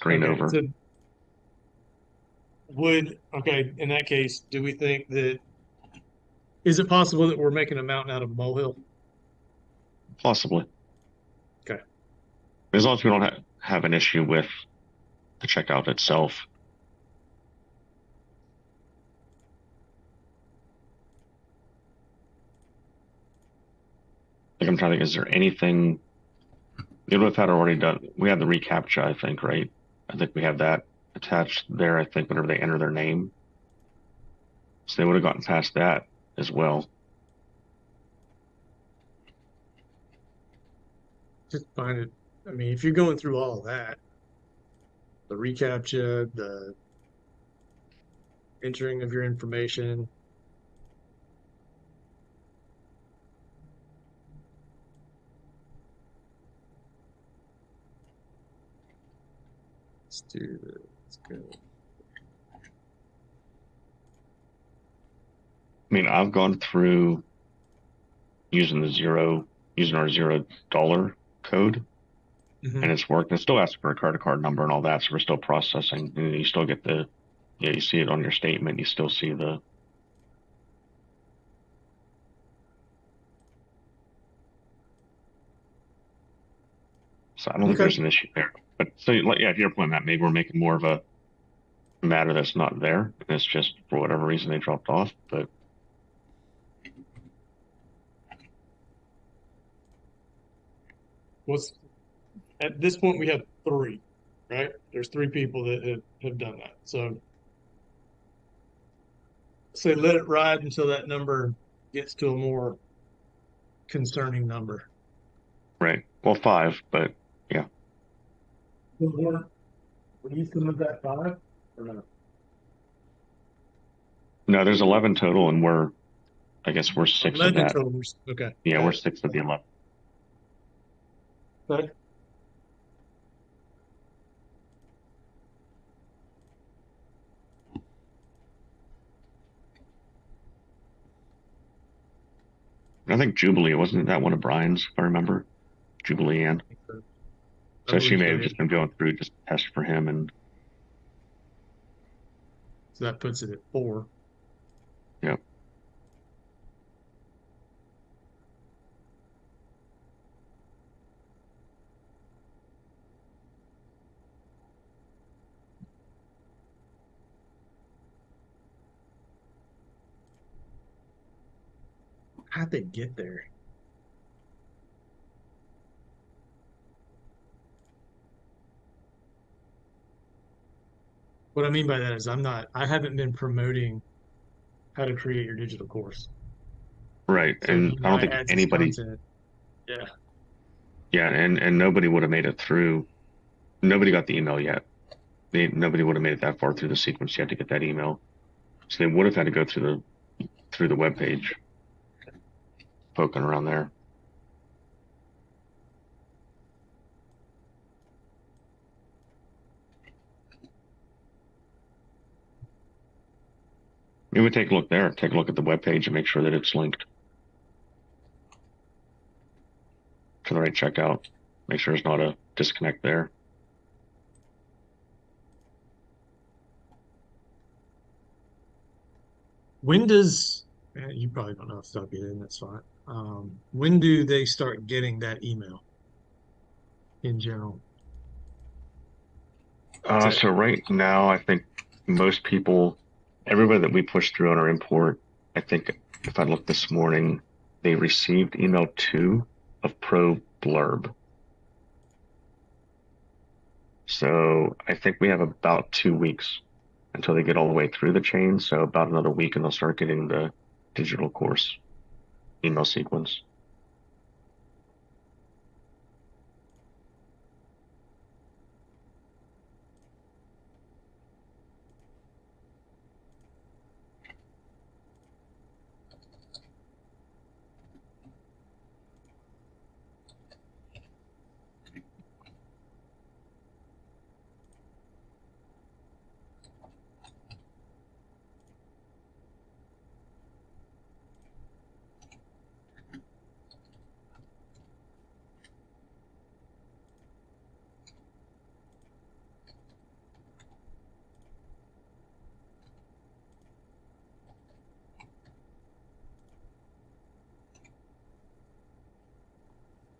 screen Okay, over. so in that case, do we think that is it possible that we're making a mountain out of a molehill? Possibly. Okay. As long as we don't have an issue with the checkout itself. Like I'm trying to think, is there anything you would have had already done? We had the reCAPTCHA, I think, right? I think we have that attached there, I think, whenever they enter their name. So they would have gotten past that as well. Just find it. I mean, if you're going through all of that, the reCAPTCHA, the entering of your information, let's do this. Let's go. I mean, I've gone through using our $0 code, and Mhm. it's worked. It still asks for a credit card number and all that, so we're still processing. And you still get you see it on your statement. You still see the. So I don't think Okay. there's an issue there. But so, yeah, to your point, Matt, maybe we're making more of a matter that's not there. And it's just for whatever reason they dropped off. But What's at this point we have three, right? There's three people that have done that. So say let it ride until that number gets to a more concerning number. right, well, five, but yeah, Were you still with that five or no? no, there's 11 total, and I guess we're six of 11 that. totals. Okay. Yeah, Got we're it. six of the 11. Okay. I think Jubilee wasn't that one of Brian's, if I remember, Jubilee Ann. I So she believe may so, have yeah. just been going through just test for him, and So that puts it at four. yeah. How'd they get there? What I mean by that is I haven't been promoting how to create your digital course. Right. So And I don't my think ads as anybody, content. Yeah. yeah, and nobody would have made it through. Nobody got the email yet. Nobody would have made it that far through the sequence yet to get that email. So they would have had to go through the web page, poking around there. Maybe we take a look there, take a look at the web page and make sure that it's linked to the right checkout. Make sure there's not a disconnect there. When does you probably don't know off the top of your head, that's fine. When do they start getting that email in general? Is it So right now, I think most people, everybody that we push through on our import, I think if I looked this morning, they received email 2 of Pro Blurb. So I think we have about 2 weeks until they get all the way through the chain. So about another week and they'll start getting the digital course email sequence.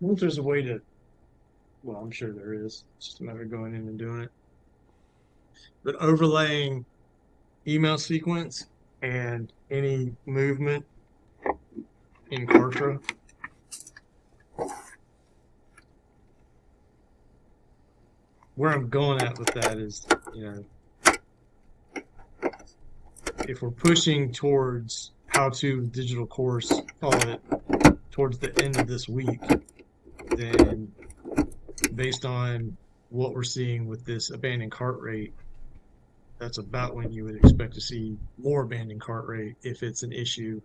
Well, if there's a way to, well, I'm sure there is. It's just a matter of going in and doing it. But overlaying email sequence and any movement in Kartra, where I'm going at with that is, if we're pushing towards how to digital course, call it towards the end of this week, then based on what we're seeing with this abandoned cart rate, that's about when you would expect to see more abandoned cart rate if it's an issue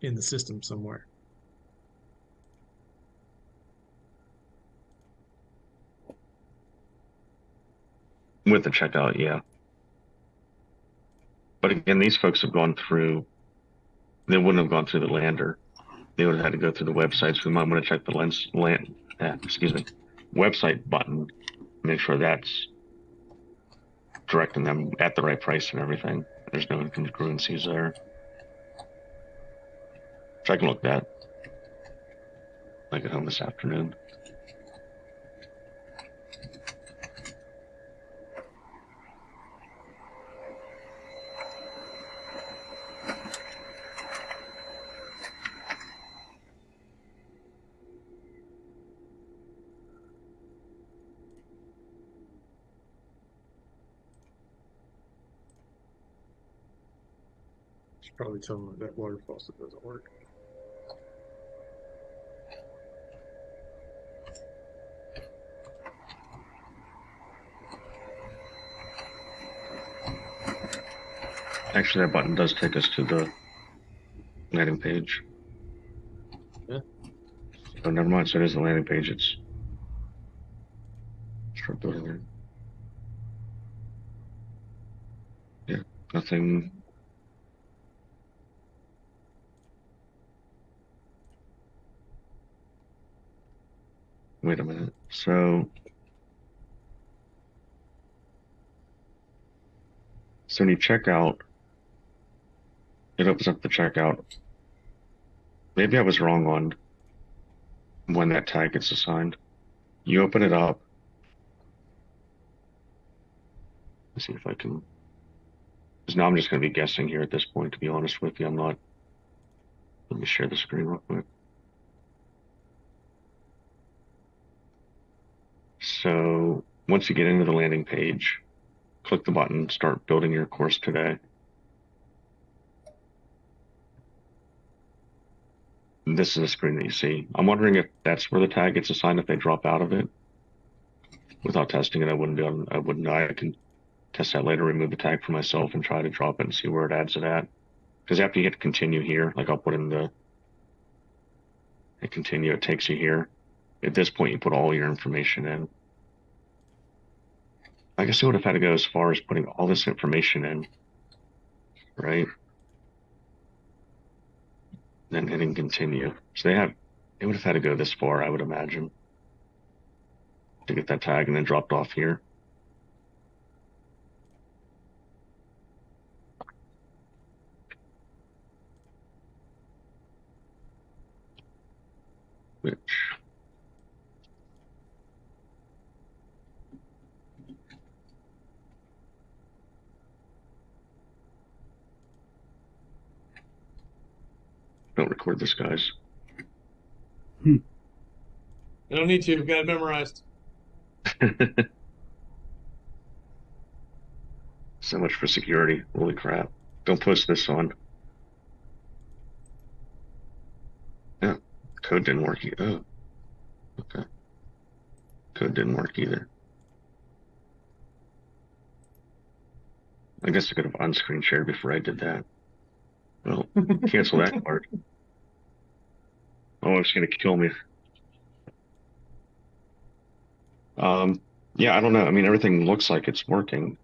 in the system somewhere. With the checkout, yeah. But again, these folks have gone through, they wouldn't have gone through the lander. They would have had to go through the websites. We might want to check the website button, make sure that's directing them at the right price and everything. There's no incongruencies there. So I can look at that, like at home this afternoon. Should probably tell them that water faucet doesn't work. Actually, that button does take us to the landing page. Yeah. Oh, never mind. So it is the landing page. It's start building it. Yeah, nothing. Wait a minute. So when you check out, it opens up the checkout. Maybe I was wrong on when that tag gets assigned. You open it up. Let's see if I can. Because now I'm just going to be guessing here at this point, to be honest with you. I'm not. Let me share the screen real quick. So once you get into the landing page, click the button, start building your course today. This is the screen that you see. I'm wondering if that's where the tag gets assigned if they drop out of it. Without testing it, I wouldn't be able, I wouldn't know. I can test that later, remove the tag for myself and try to drop it and see where it adds it at. Because after you hit continue here, like I'll put in the continue, it takes you here. At this point, you put all your information in. I guess it would have had to go as far as putting all this information in, right? Then hitting continue. So they would have had to go this far, I would imagine, to get that tag and then dropped off here. Which don't record this, guys. You don't need to. You've got it memorized. So much for security. Holy crap. Don't post this on. Yeah, code didn't work either. Oh, okay. Code didn't work either. I guess I could have on-screen shared before I did that. Well, cancel that part. Oh, it's going to kill me. Yeah, I don't know. I mean, everything looks like it's working.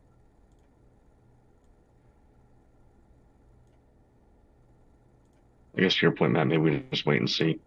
I guess to your point, Matt, maybe we just wait and see.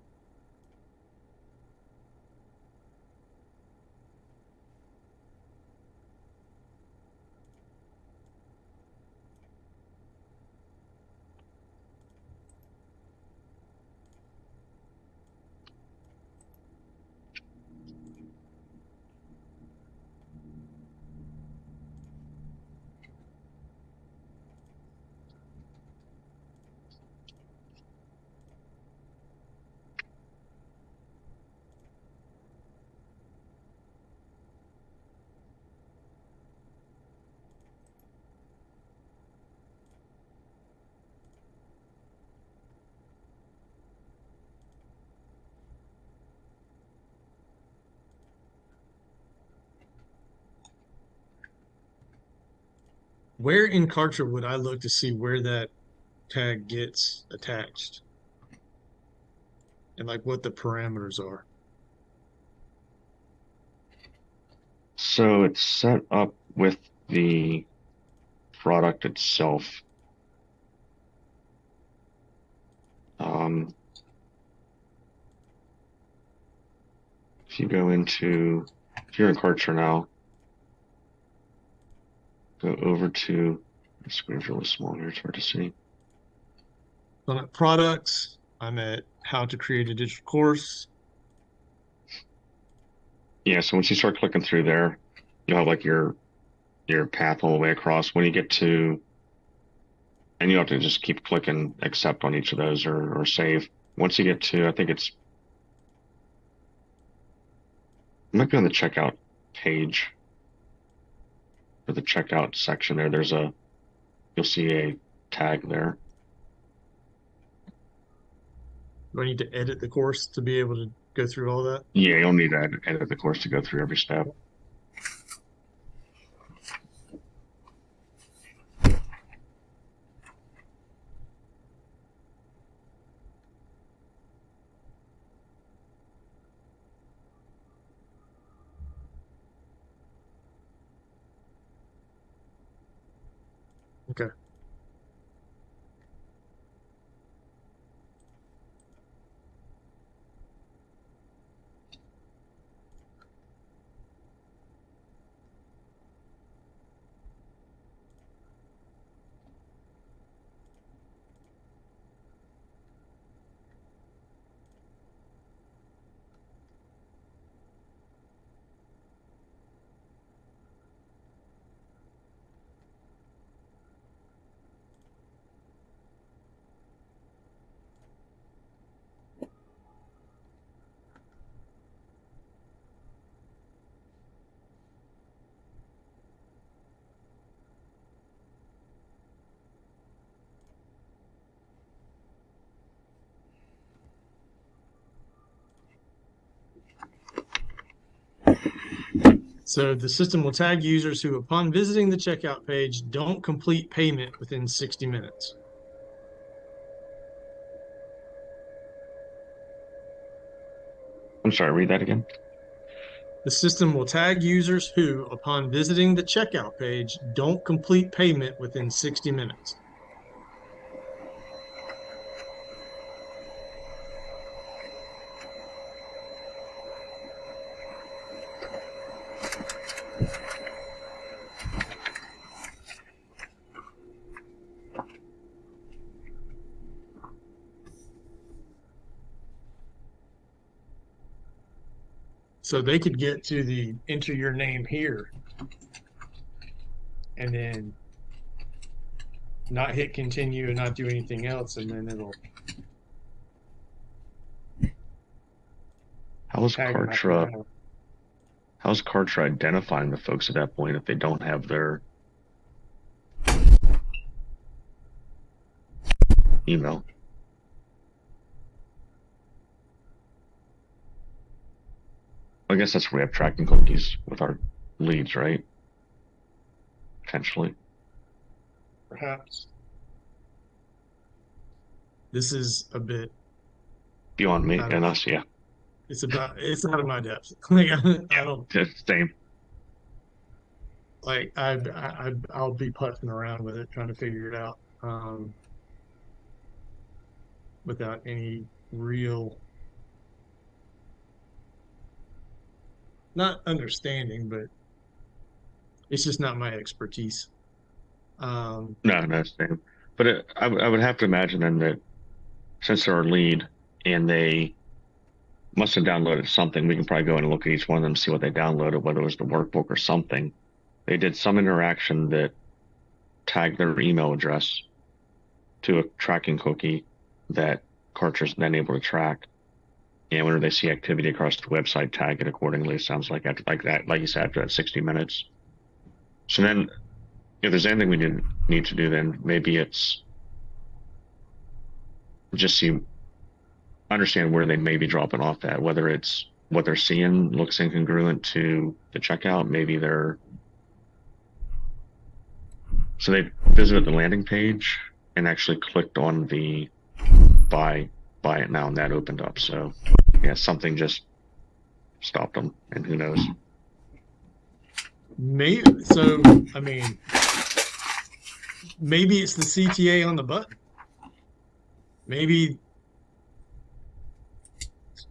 Where in Kartra would I look to see where that tag gets attached and like what the parameters are? So it's set up with the product itself. If you go into, if you're in Kartra now, go over to, the screen's really small here, it's hard to see. I'm at products. I'm at how to create a digital course. Yeah, so once you start clicking through there, you'll have like your path all the way across. When you get to, and you have to just keep clicking accept on each of those or save. Once you get to, I think it might be on the checkout page or the checkout section there. You'll see a tag there. Do I need to edit the course to be able to go through all that? Yeah, you'll need to edit the course to go through every step. Okay. So the system will tag users who, upon visiting the checkout page, don't complete payment within 60 minutes. I'm sorry, read that again. The system will tag users who, upon visiting the checkout page, don't complete payment within 60 minutes. So they could get to the enter your name here and then not hit continue and not do anything else, and then it'll How's tag them after Kartra that. how's Kartra identifying the folks at that point if they don't have their email? I guess that's where we have tracking cookies with our leads, right? Potentially. Perhaps. This is a bit Beyond me out and of, us, yeah. it's out of my depth. Like I don't Same. like I'll be putzing around with it trying to figure it out without any real, not understanding, but it's just not my expertise. No, same. But I would have to imagine then that since they're our lead and they must have downloaded something, we can probably go in and look at each one of them, see what they downloaded, whether it was the workbook or something. They did some interaction that tagged their email address to a tracking cookie that Kartra's then able to track. And whenever they see activity across the website, tag it accordingly. It sounds like after, like that, like you said, after that 60 minutes. So then, if there's anything we need to do, then maybe it's just understand where they may be dropping off at, whether it's what they're seeing looks incongruent to the checkout. Maybe they're So they visited the landing page and actually clicked on the buy it now, and that opened up. So yeah, something just stopped them, and who knows? Maybe so. I mean, maybe it's the CTA on the button. Maybe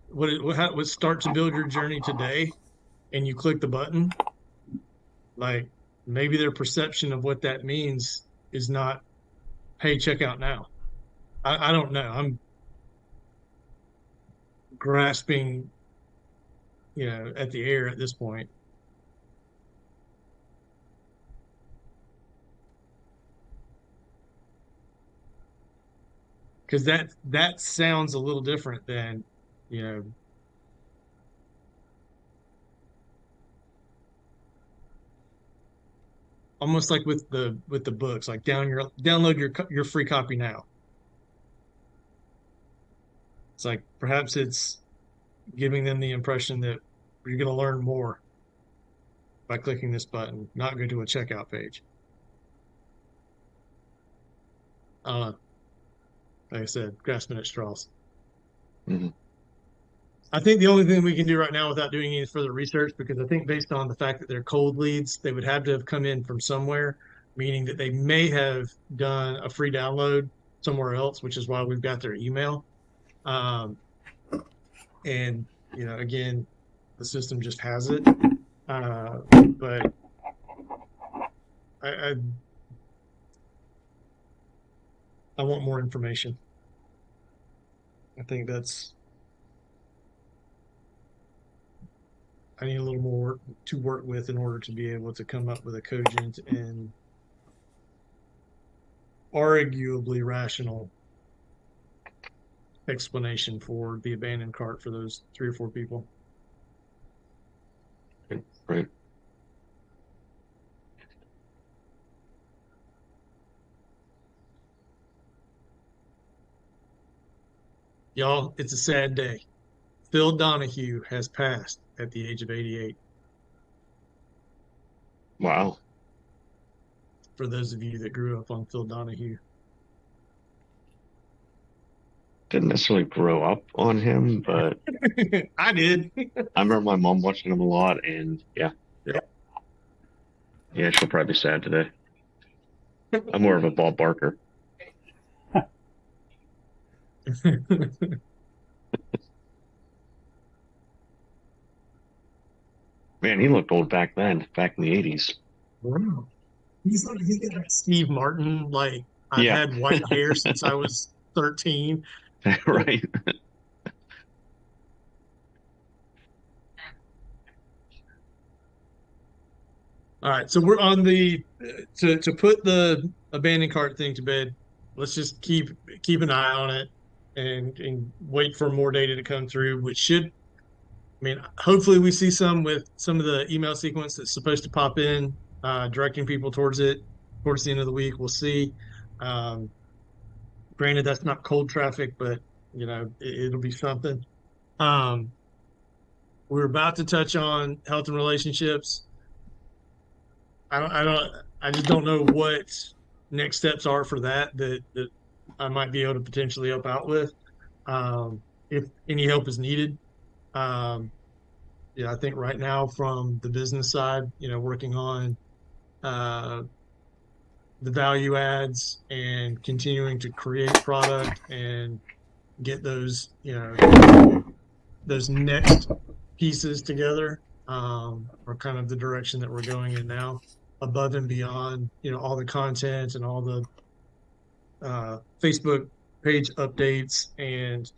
what would start to build your journey today, and you click the button. Like maybe their perception of what that means is not, hey, check out now. I don't know. I'm grasping, at the air at this point. Because that sounds a little different than, you know, almost like with the books, like download your free copy now. It's like perhaps it's giving them the impression that you're going to learn more by clicking this button, not go to a checkout page. Like I said, grasping at straws. Mm-hmm. I think the only thing we can do right now without doing any further research, because I think based on the fact that they're cold leads, they would have to have come in from somewhere, meaning that they may have done a free download somewhere else, which is why we've got their email. And again, the system just has it. But I want more information. I think I need a little more to work with in order to be able to come up with a cogent and arguably rational explanation for the abandoned cart for those 3 or 4 people. Right. Y'all, it's a sad day. Phil Donahue has passed at the age of 88. Wow. For those of you that grew up on Phil Donahue. Didn't necessarily grow up on him, but I did. I remember my mom watching him a lot, and yeah, she'll probably be sad today. I'm more of a Bob Barker. Man, he looked old back then, back in the 80s. Wow. He's like Steve Martin, like I've Yeah. had white hair since I was 13. Right. All right, so we're on the to put the abandoned cart thing to bed. Let's just keep an eye on it and wait for more data to come through, which should, I mean, hopefully we see some with some of the email sequence that's supposed to pop in, directing people towards it towards the end of the week. We'll see. Granted, that's not cold traffic, but it'll be something. We're about to touch on health and relationships. I just don't know what next steps are for that I might be able to potentially help out with, if any help is needed. I think right now from the business side, working on the value adds and continuing to create product and get those those next pieces together, are kind of the direction that we're going in now, above and beyond all the content and all the Facebook page updates and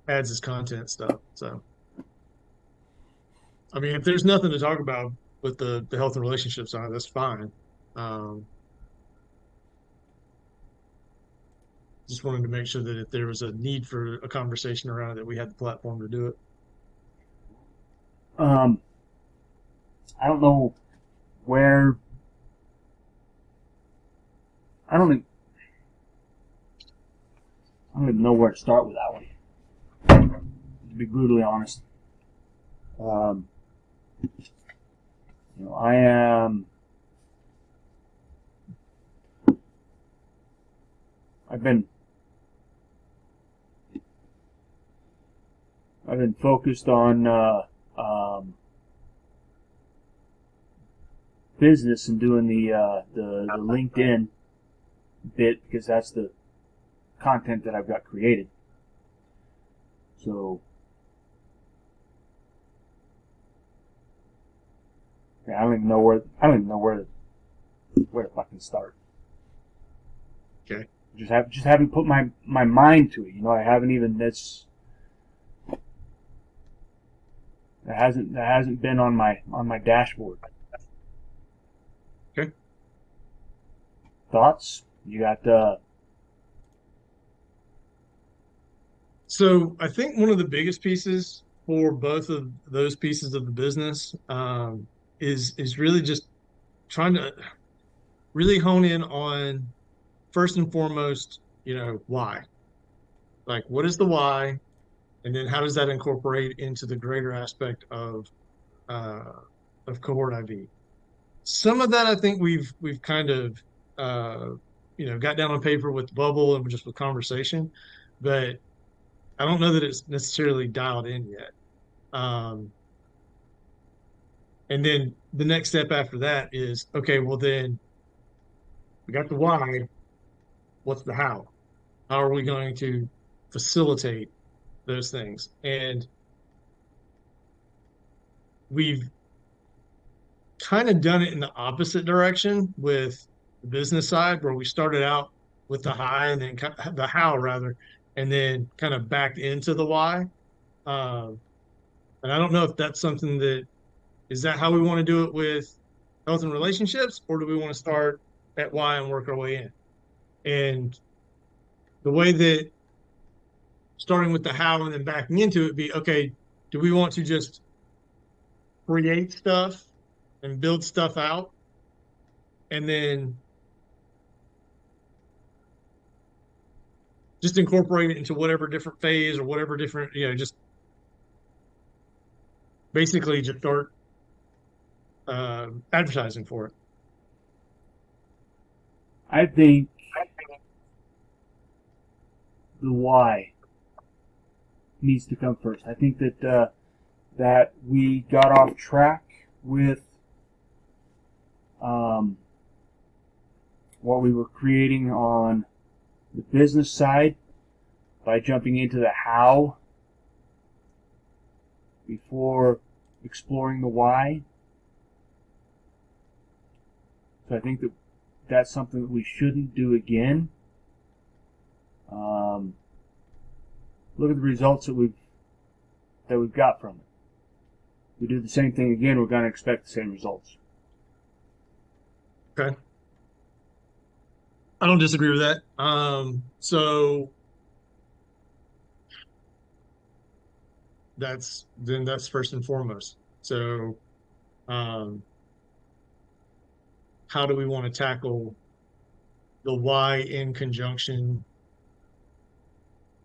ads as content stuff. So I mean, if there's nothing to talk about with the health and relationship side, that's fine. Just wanted to make sure that if there was a need for a conversation around it, that we had the platform to do it. I don't know where. I don't even know where to start with that one. To be brutally honest, I am I've been focused on business and doing the LinkedIn bit, because that's the content that I've got created. So yeah, I don't even know where to fucking start. Okay. Just haven't put my mind to it. I haven't even that hasn't been on my dashboard. Okay. Thoughts? You got So I think one of the biggest pieces for both of those pieces of the business is really just trying to really hone in on, first and foremost, why. Like, what is the why, and then how does that incorporate into the greater aspect uh, of Cohort IV? Some of that I think we've kind of got down on paper with bubble and just with conversation, but I don't know that it's necessarily dialed in yet. Um, and then the next step after that is, okay, well then we got the why. What's the how? How are we going to facilitate those things? And we've kind of done it in the opposite direction with the business side, where we started out with the high and then the how rather, and then kind of backed into the why. Um, and I don't know if that's something that is that how we want to do it with health and relationships, or do we want to start at why and work our way in? And the way that starting with the how and then backing into it be, okay, do we want to just create stuff and build stuff out and then just incorporate it into whatever different phase or whatever different, just basically just start advertising for it? I think the why needs to come first. I think that we got off track with what we were creating on the business side by jumping into the how before exploring the why. So I think that's something that we shouldn't do again. Look at the results that we've got from it. If we do the same thing again, we're going to expect the same results. Okay. I don't disagree with that. So that's first and foremost. So, how do we want to tackle the why in conjunction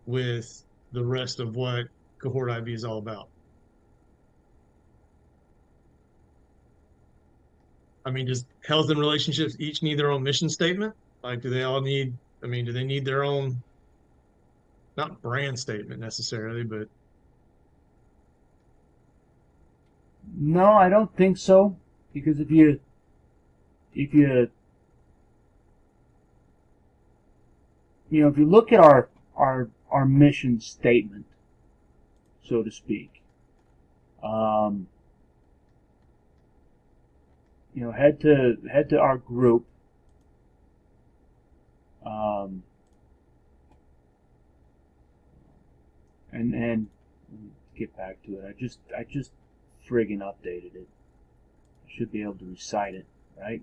with the rest of what Cohort IV is all about? I mean, does health and relationships each need their own mission statement? Like, do they all need, do they need their own, not brand statement necessarily, but No, I don't think so. Because if you look at our mission statement, so to speak, head to our group, and get back to it. I just friggin' updated it. I should be able to recite it, right?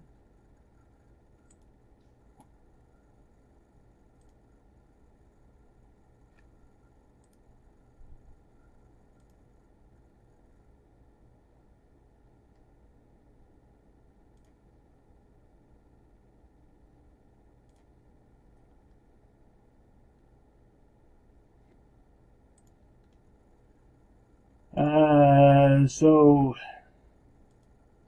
So,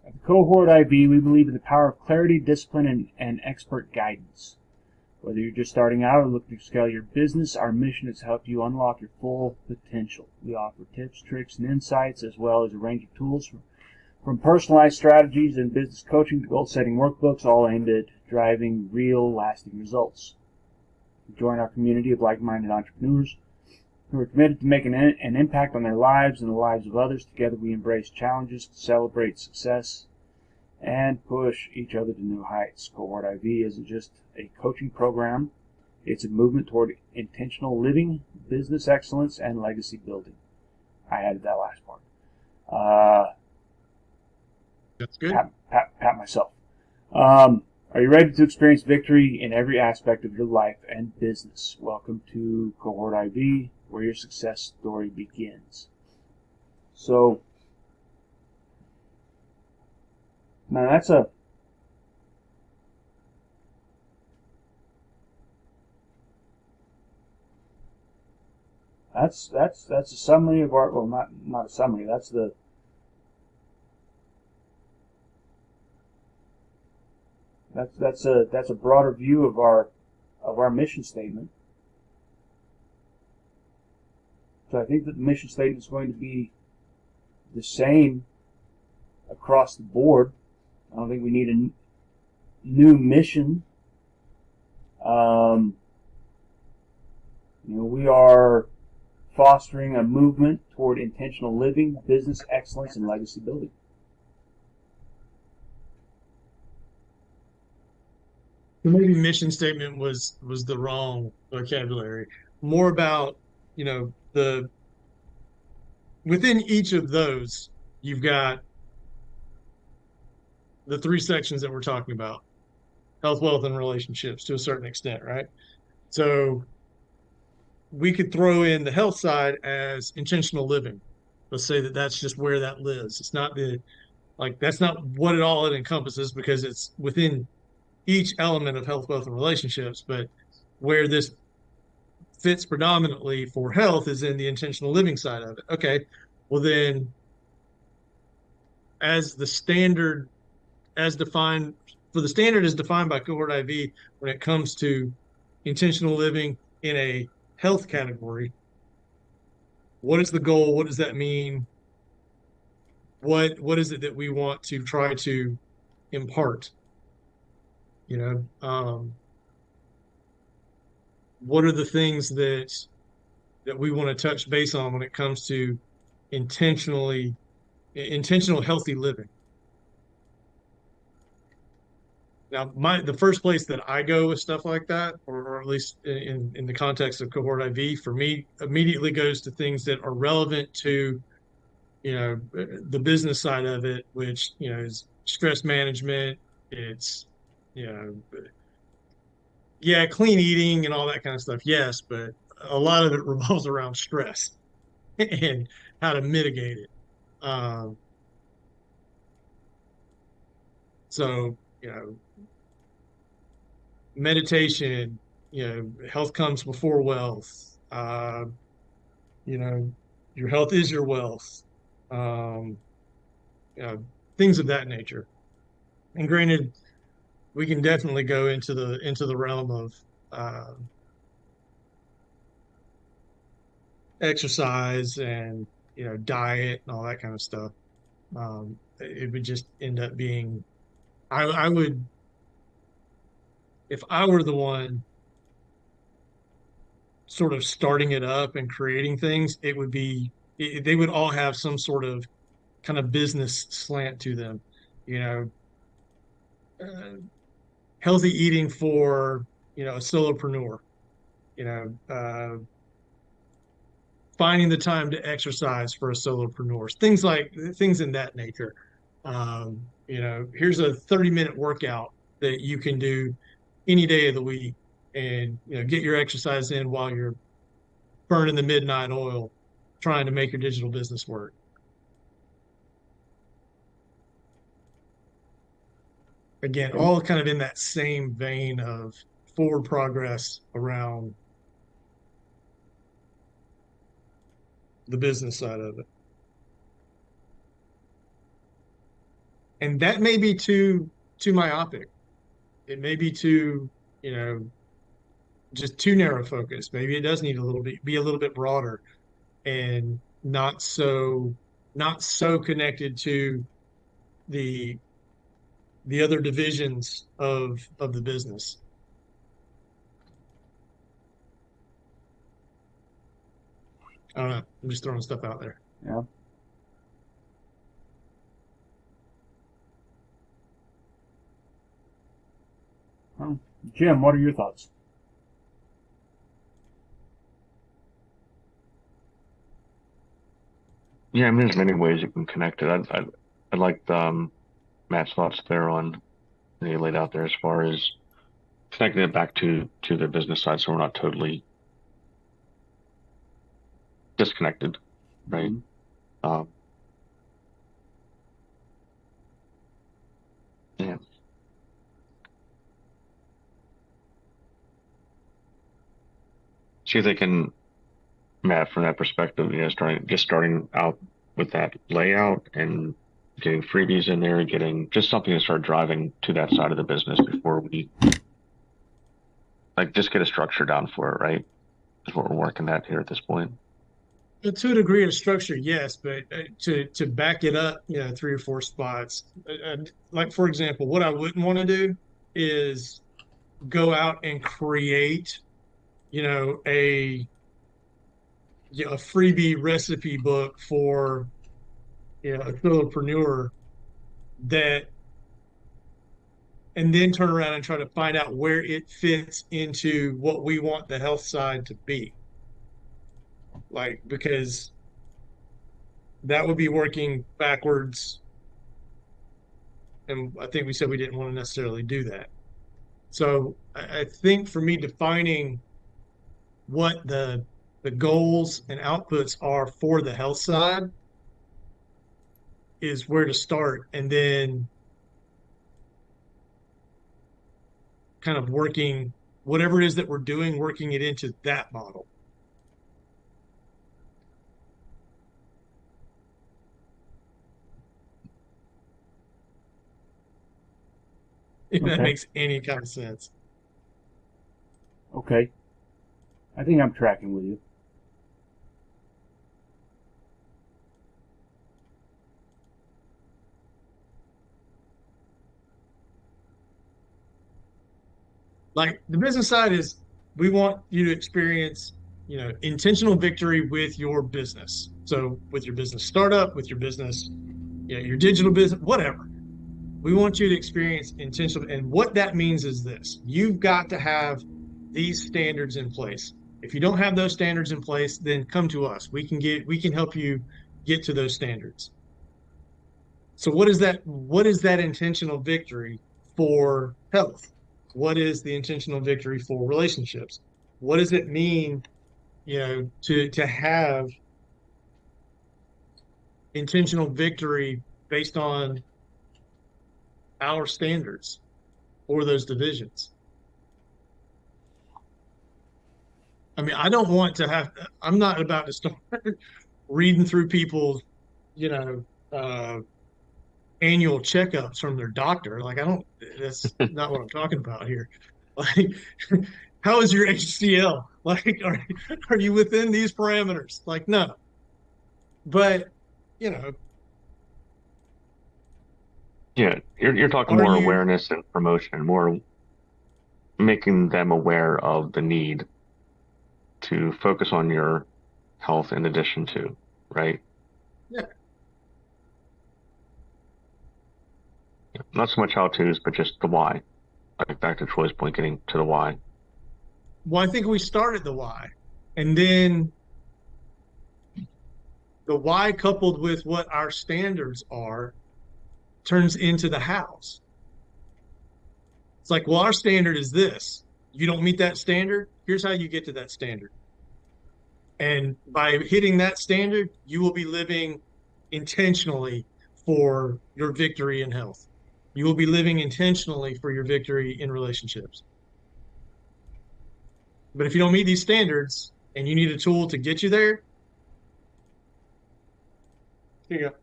at Cohort IV, we believe in the power of clarity, discipline, and expert guidance. Whether you're just starting out or looking to scale your business, our mission is to help you unlock your full potential. We offer tips, tricks, and insights, as well as a range of tools from personalized strategies and business coaching to goal-setting workbooks, all aimed at driving real, lasting results. Join our community of like-minded entrepreneurs who are committed to making an impact on their lives and the lives of others. Together we embrace challenges, celebrate success, and push each other to new heights. Cohort IV isn't just a coaching program. It's a movement toward intentional living, business excellence, and legacy building. I added that last part. That's good. Pat myself. Are you ready to experience victory in every aspect of your life and business? Welcome to Cohort IV, where your success story begins. So, now that's a summary of our, well, not a summary. That's a broader view of our mission statement. So I think that the mission statement is going to be the same across the board. I don't think we need a new mission. We are fostering a movement toward intentional living, business excellence, and legacy building. Maybe mission statement was the wrong vocabulary. More about, within each of those, you've got the three sections that we're talking about: health, wealth, and relationships to a certain extent, right? So we could throw in the health side as intentional living. Let's say that that's just where that lives. It's not that's not what it all encompasses, because it's within each element of health, wealth, and relationships. But where this fits predominantly for health is in the intentional living side of it. Okay, well then, as the standard, as defined for the standard as defined by Cohort IV, when it comes to intentional living in a health category, what is the goal? What does that mean? What is it that we want to try to impart? What are the things that we want to touch base on when it comes to intentional healthy living? Now, the first place that I go with stuff like that, or at least in the context of Cohort IV, for me, immediately goes to things that are relevant to, the business side of it, which, is stress management. It's, clean eating and all that kind of stuff. Yes, but a lot of it revolves around stress and how to mitigate it. So, meditation, health comes before wealth. Your health is your wealth. Things of that nature. And granted, we can definitely go into the realm of exercise and diet and all that kind of stuff. It would just end up being, I would, if I were the one sort of starting it up and creating things, it would be, they would all have some sort of kind of business slant to them. Healthy eating for a solopreneur, finding the time to exercise for a solopreneur, things in that nature. Here's a 30-minute workout that you can do any day of the week, and get your exercise in while you're burning the midnight oil trying to make your digital business work. Again, all kind of in that same vein of forward progress around the business side of it. And that may be too myopic. It may be too, just too narrow focused. Maybe it does need be a little bit broader and not so connected to the the other divisions of the business. I don't know. I'm just throwing stuff out there. Yeah. Jim, what are your thoughts? Yeah, I mean, there's many ways you can connect it. I liked Matt's thoughts there on that he laid out there as far as connecting it back to the business side, so we're not totally disconnected, right? Mhm. Um, yeah. See if they can, Matt, from that perspective, starting out with that layout and getting freebies in there, getting just something to start driving to that side of the business before we like just get a structure down for it, right? Is what we're working at here at this point. To a degree of structure, yes, but to back it up, 3 or 4 spots. Like for example, what I wouldn't want to do is go out and create, you know, a a freebie recipe book for a solopreneur that, and then turn around and try to find out where it fits into what we want the health side to be. Like because that would be working backwards, and I think we said we didn't want to necessarily do that. So I think for me, defining what the goals and outputs are for the health side is where to start, and then kind of working whatever it is that we're doing, working it into that model. If that Okay. makes any kind of sense. Okay. I think I'm tracking with you. Like the business side is, we want you to experience, intentional victory with your business. So with your business startup, with your business, your digital business, whatever. We want you to experience intentional. And what that means is this: you've got to have these standards in place. If you don't have those standards in place, then come to us. We can help you get to those standards. So what is that intentional victory for health? What is the intentional victory for relationships? What does it mean, to have intentional victory based on our standards or those divisions? I mean, I don't want to have, I'm not about to start reading through people's, you know, uh, annual checkups from their doctor. Like, I don't, that's not what I'm talking about here. Like, how is your HCL? Like, are you within these parameters? Like, no. But, you know, Yeah, you're talking are more you, awareness and promotion, more making them aware of the need to focus on your health in addition to, right? yeah, Not so much how to's, but just the why. Like back to Troy's point, getting to the why. well, I think we started the why. And then the why coupled with what our standards are turns into the hows. It's like, well, our standard is this. You don't meet that standard. Here's how you get to that standard. And by hitting that standard, you will be living intentionally for your victory in health. You will be living intentionally for your victory in relationships. But if you don't meet these standards and you need a tool to get you there, here you go.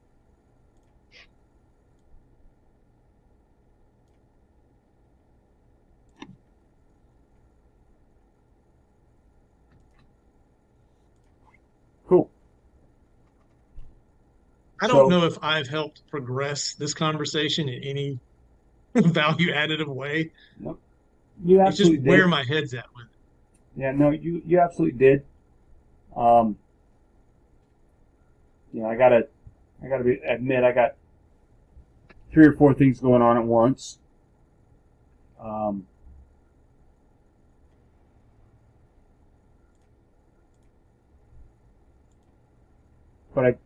I don't know if I've helped progress this conversation in any value additive way. No, you It's just absolutely where did. my head's at with it. Yeah, no, you absolutely did. I gotta admit, I got 3 or 4 things going on at once. But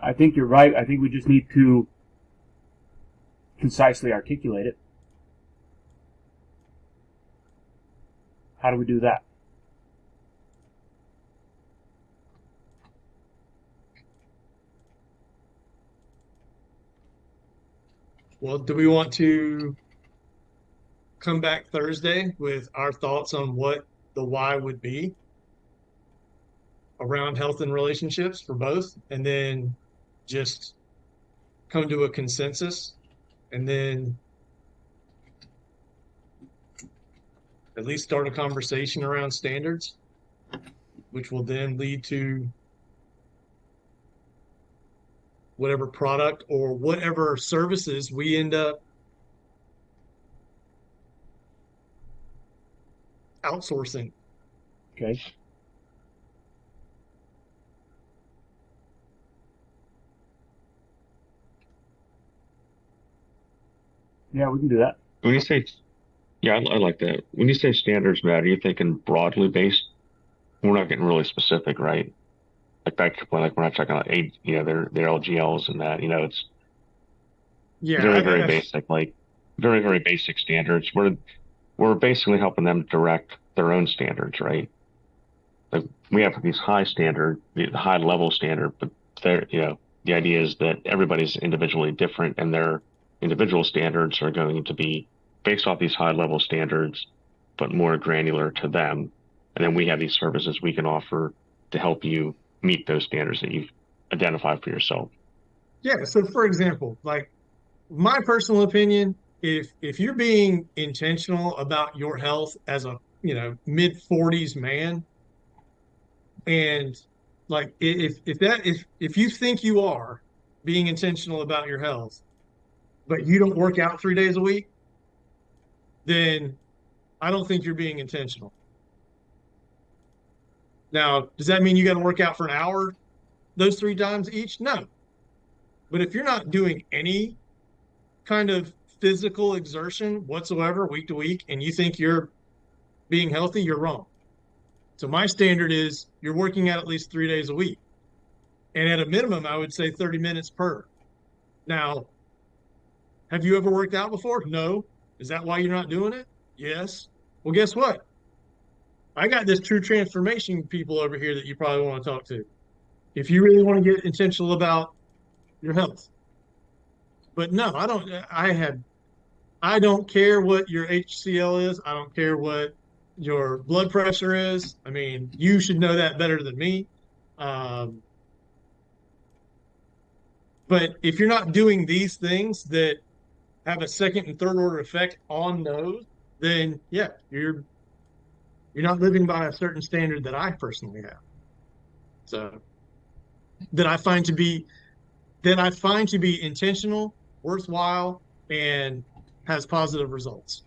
I think you're right. I think we just need to concisely articulate it. How do we do that? Well, do we want to come back Thursday with our thoughts on what the why would be around health and relationships for both, and then just come to a consensus, and then at least start a conversation around standards, which will then lead to whatever product or whatever services we end up outsourcing. Okay. Yeah, we can do that. When you say, yeah, I like that. When you say standards, Matt, are you thinking broadly based? We're not getting really specific, right? Like back when, like we're not talking about their LGLs and that. It's very basic, like very basic standards. We're basically helping them direct their own standards, right? Like we have these the high level standard, but the idea is that everybody's individually different, and their individual standards are going to be based off these high level standards, but more granular to them. And then we have these services we can offer to help you meet those standards that you've identified for yourself. Yeah. So, for example, like my personal opinion, if you're being intentional about your health as a mid-40s man, and like if you think you are being intentional about your health, but you don't work out 3 days a week, then I don't think you're being intentional. Now, does that mean you got to work out for an hour those 3 times each? No. But if you're not doing any kind of physical exertion whatsoever week to week, and you think you're being healthy, you're wrong. So my standard is you're working out at least 3 days a week. And at a minimum, I would say 30 minutes per. Now, have you ever worked out before? No. Is that why you're not doing it? Yes. Well, guess what? I got this true transformation people over here that you probably want to talk to if you really want to get intentional about your health. But no, I don't care what your HCL is. I don't care what your blood pressure is. I mean, you should know that better than me. But if you're not doing these things that have a second and third order effect on those, then yeah, you're not living by a certain standard that I personally have. So that I find to be intentional, worthwhile, and has positive results.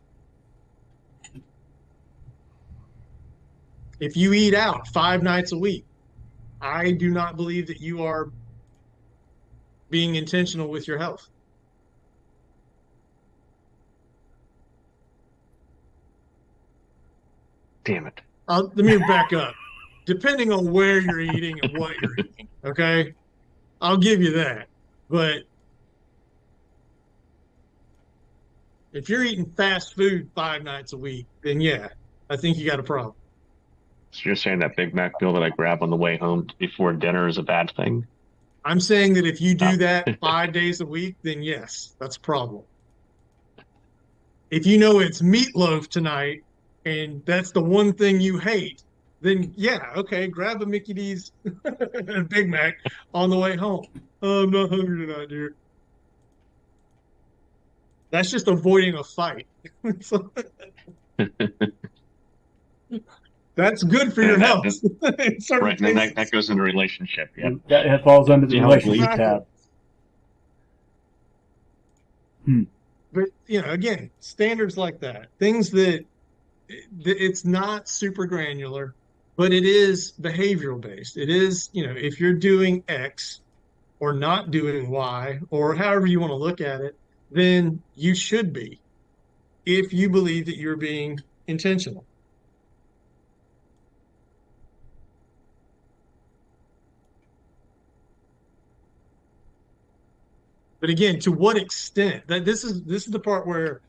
If you eat out 5 nights a week, I do not believe that you are being intentional with your health. Damn it. Let me back up. Depending on where you're eating and what you're eating, okay? I'll give you that. But if you're eating fast food 5 nights a week, then yeah, I think you got a problem. So you're saying that Big Mac meal that I grab on the way home before dinner is a bad thing? I'm saying that if you do that 5 days a week, then yes, that's a problem. If you know it's meatloaf tonight and that's the one thing you hate, then yeah, okay, grab a Mickey D's and Big Mac on the way home. Oh, I'm not hungry tonight, dear. That's just avoiding a fight. That's good for your And health. In certain right, and then cases. that goes into relationship. Yeah. That falls under the Yeah, relationship exactly. tab. But again, standards like that, things that it's not super granular, but it is behavioral based. It is, if you're doing X or not doing Y, or however you want to look at it, then you should be, if you believe that you're being intentional. But again, to what extent? That this is the part where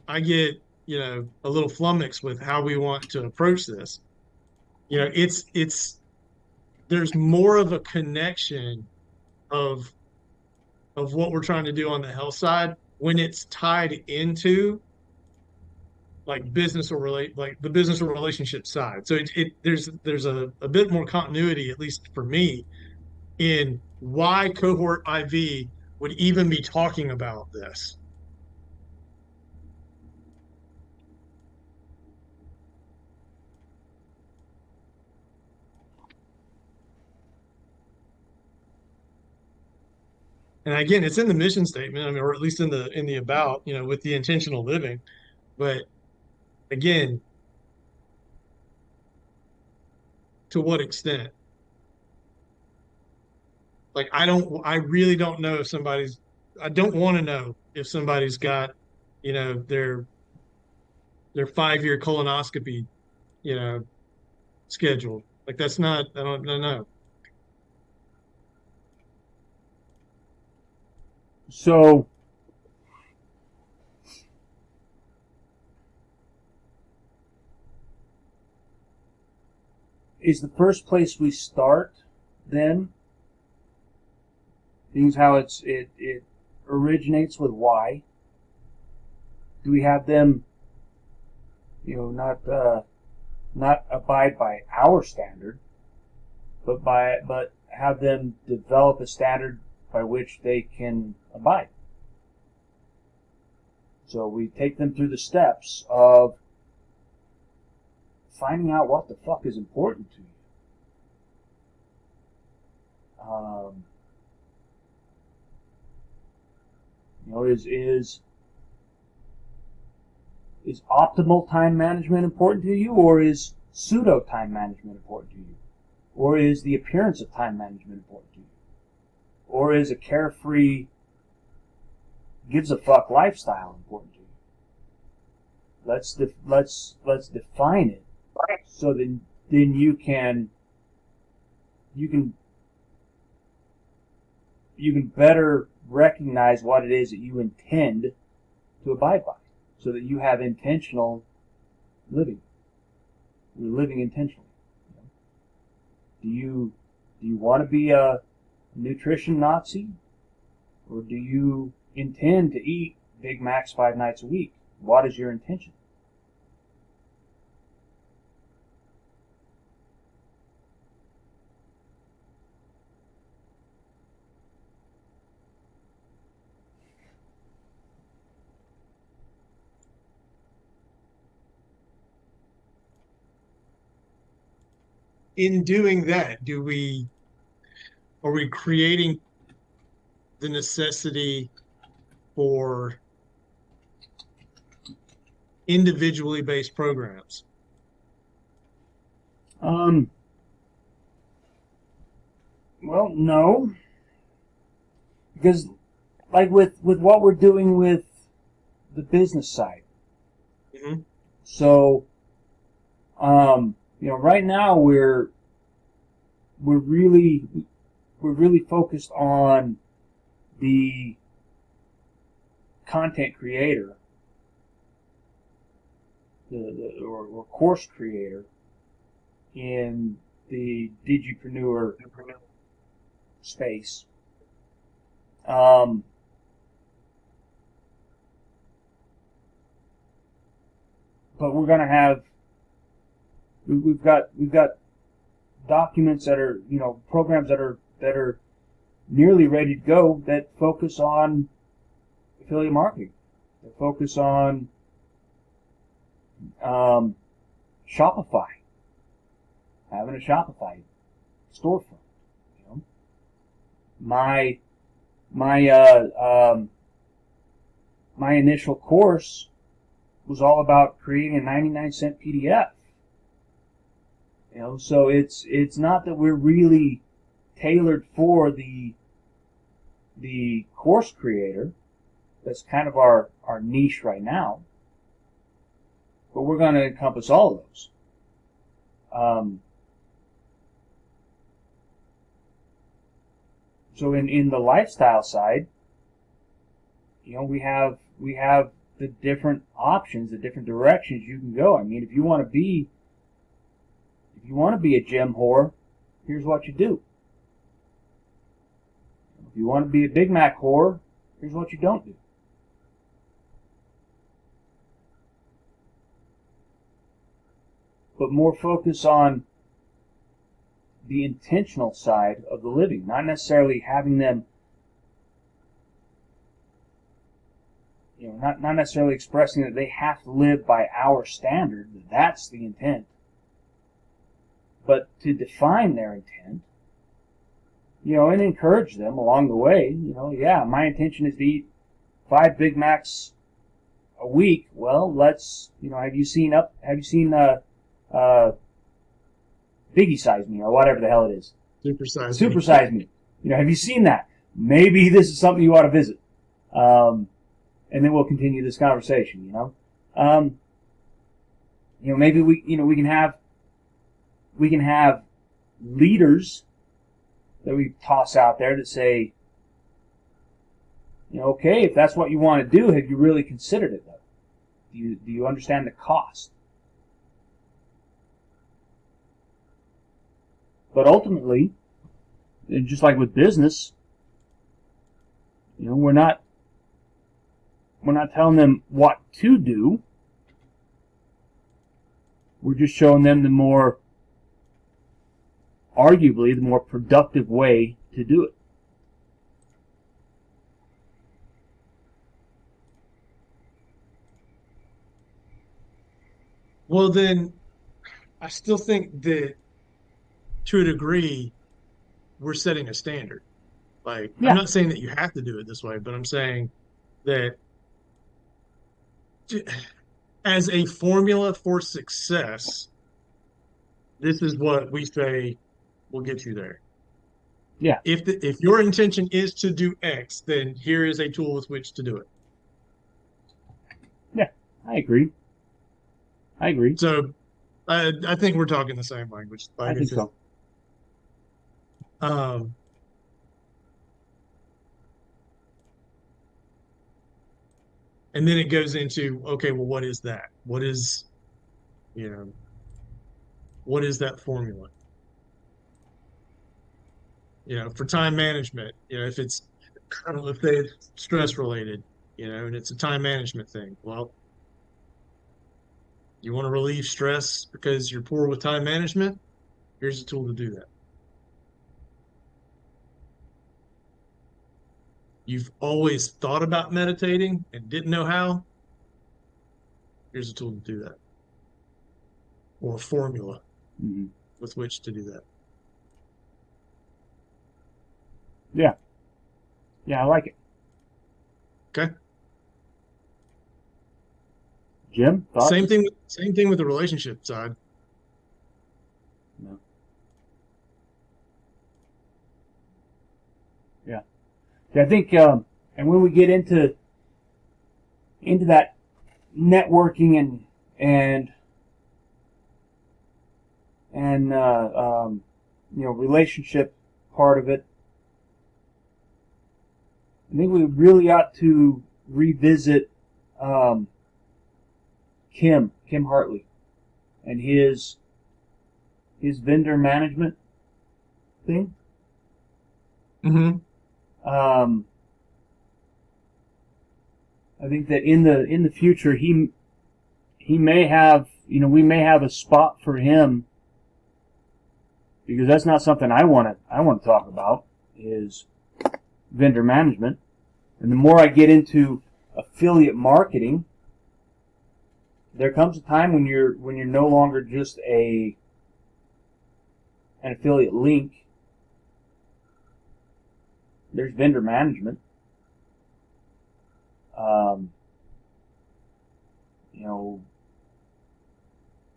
I get, a little flummoxed with how we want to approach this. It's there's more of a connection of what we're trying to do on the health side when it's tied into like business or like the business or relationship side. So there's a bit more continuity, at least for me, in why Cohort IV would even be talking about this. And again, it's in the mission statement, I mean, or at least in the about, with the intentional living. But again, to what extent? Like I really don't know if I don't want to know if somebody's got, their 5-year colonoscopy, you know, scheduled. Like that's not, I don't know. So, is the first place we start then? Things how it originates with why. Do we have them, not abide by our standard, but have them develop a standard by which they can abide? So we take them through the steps of finding out what the fuck is important to you. Is optimal time management important to you, or is pseudo time management important to you? Or is the appearance of time management important to you? Or is a carefree, gives a fuck lifestyle important to you? Let's define it, so then you can better recognize what it is that you intend to abide by, so that you have intentional living. You're living intentionally. Do you want to be a nutrition Nazi, or do you intend to eat Big Macs 5 nights a week? What is your intention? In doing that, are we creating the necessity for individually based programs? Well, no, because like with what we're doing with the business side. Mm-hmm. So, right now we're really focused on the content creator, or course creator in the digipreneur space. But we're going to have, we've got documents that are, programs that are nearly ready to go, that focus on affiliate marketing, that focus on Shopify, having a Shopify storefront. You know, my initial course was all about creating a 99-cent PDF. You know, so it's not that we're really tailored for the course creator. That's kind of our niche right now. But we're going to encompass all of those. So in the lifestyle side, you know, we have the different options, the different directions you can go. I mean, if you want to be a gym whore, here's what you do. If you want to be a Big Mac whore, here's what you don't do. But more focus on the intentional side of the living, not necessarily having them, you know, not necessarily expressing that they have to live by our standard. That's the intent. But to define their intent, you know, and encourage them along the way. You know, yeah, my intention is to eat 5 Big Macs a week. Well, let's, you know, have you seen Biggie Size Me or whatever the hell it is? Super Size Me. You know, have you seen that? Maybe this is something you ought to visit. And then we'll continue this conversation, you know. You know, maybe we can have leaders that we toss out there that say, you know, okay, if that's what you want to do, have you really considered it though? Do you understand the cost? But ultimately, just like with business, you know, we're not telling them what to do. We're just showing them arguably the more productive way to do it. Well, then, I still think that, to a degree, we're setting a standard. Like, yeah. I'm not saying that you have to do it this way, but I'm saying that as a formula for success, this is what we say will get you there. Yeah. If your intention is to do X, then here is a tool with which to do it. Yeah, I agree. So, I think we're talking the same language. I think so. And then it goes into, okay, well, what is that? What is that formula? You know, for time management, you know, if it's, I don't know, if it's stress related, you know, and it's a time management thing. Well, you want to relieve stress because you're poor with time management? Here's a tool to do that. You've always thought about meditating and didn't know how? Here's a tool to do that. Or a formula with which to do that. Yeah. Yeah, I like it. Okay. Jim, thoughts? Same thing with the relationship side. No. Yeah. I think, and when we get into that networking and you know, relationship part of it, I think we really ought to revisit Kim Hartley and his vendor management thing. Mm-hmm. I think that in the future he may have, you know, we may have a spot for him, because that's not something I want to talk about, is vendor management. And the more I get into affiliate marketing, there comes a time when you're no longer just a an affiliate link. There's vendor management.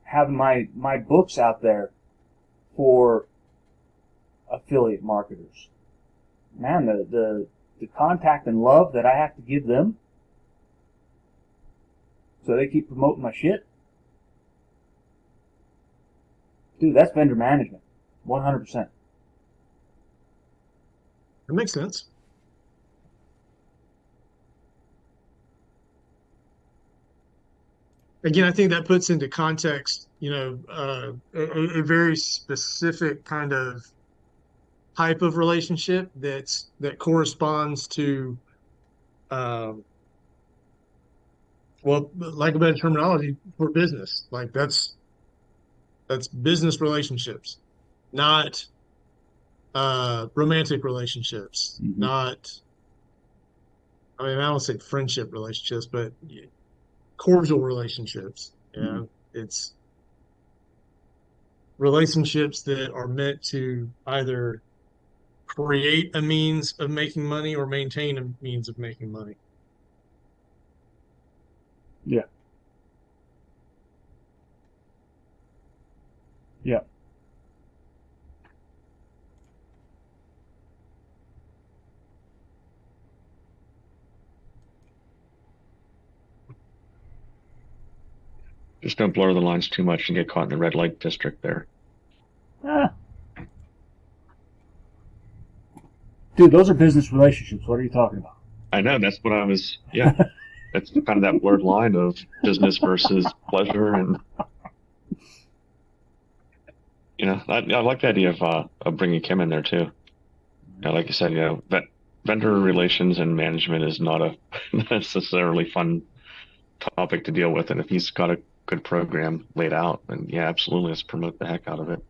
Having my books out there for affiliate marketers. Man, the contact and love that I have to give them so they keep promoting my shit. Dude, that's vendor management. 100%. That makes sense. Again, I think that puts into context, a very specific kind of type of relationship that corresponds to, like a better terminology, for business. Like that's business relationships, not romantic relationships, Mm-hmm. not. I mean, I don't say friendship relationships, but cordial relationships. Mm-hmm. It's relationships that are meant to either create a means of making money or maintain a means of making money. Yeah. Yeah. Just don't blur the lines too much and get caught in the red light district there. Dude, those are business relationships. What are you talking about? I know, that's what I was, yeah. That's kind of that blurred line of business versus pleasure. And, I like the idea of bringing Kim in there too. Like you said, vendor relations and management is not a necessarily fun topic to deal with. And if he's got a good program laid out, then yeah, absolutely, let's promote the heck out of it.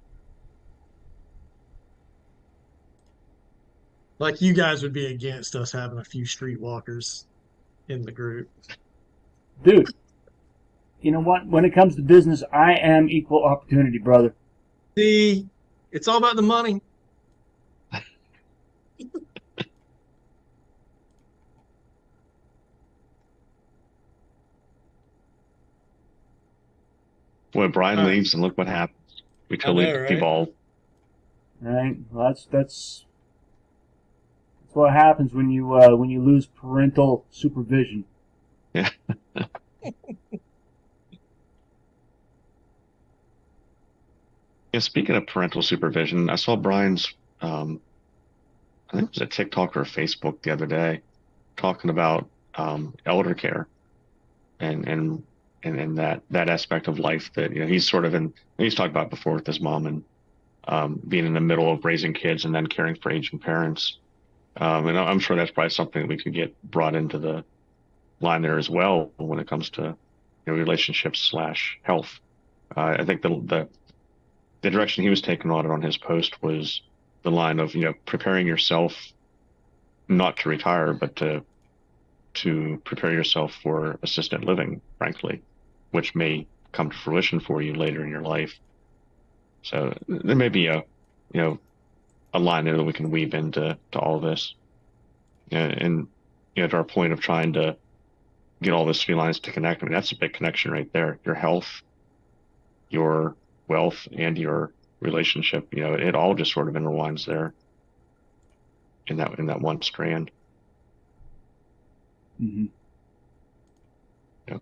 Like you guys would be against us having a few streetwalkers in the group. Dude, you know what? When it comes to business, I am equal opportunity, brother. See, it's all about the money. Boy, Brian All right. leaves and look what happens. We I totally know, right? devolve. Right? Well, that's what happens when you lose parental supervision. Yeah. Yeah, speaking of parental supervision, I saw Brian's, I think it was a TikTok or a Facebook the other day, talking about elder care and that aspect of life that he's sort of in. He's talked about before with his mom and being in the middle of raising kids and then caring for aging parents. And I'm sure that's probably something that we could get brought into the line there as well when it comes to relationships / health. I think the direction he was taking on it on his post was the line of preparing yourself not to retire, but to prepare yourself for assisted living, frankly, which may come to fruition for you later in your life. So there may be a line there that we can weave into all this, and to our point of trying to get all those three lines to connect. I mean, that's a big connection right there. Your health, your wealth, and your relationship. It all just sort of intertwines there in that one strand. Mm-hmm.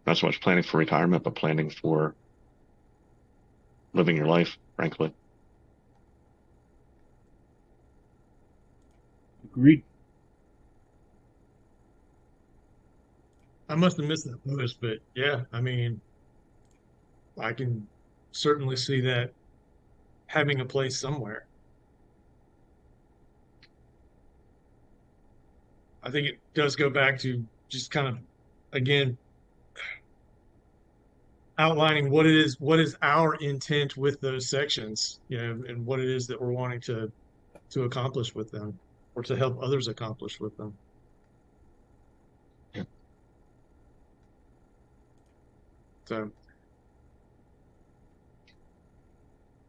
Not so much planning for retirement, but planning for living your life, frankly. Agreed. I must have missed that post, but yeah, I mean, I can certainly see that having a place somewhere. I think it does go back to just kind of, again, outlining what is our intent with those sections, and what it is that we're wanting to accomplish with them, or to help others accomplish with them. Yeah. So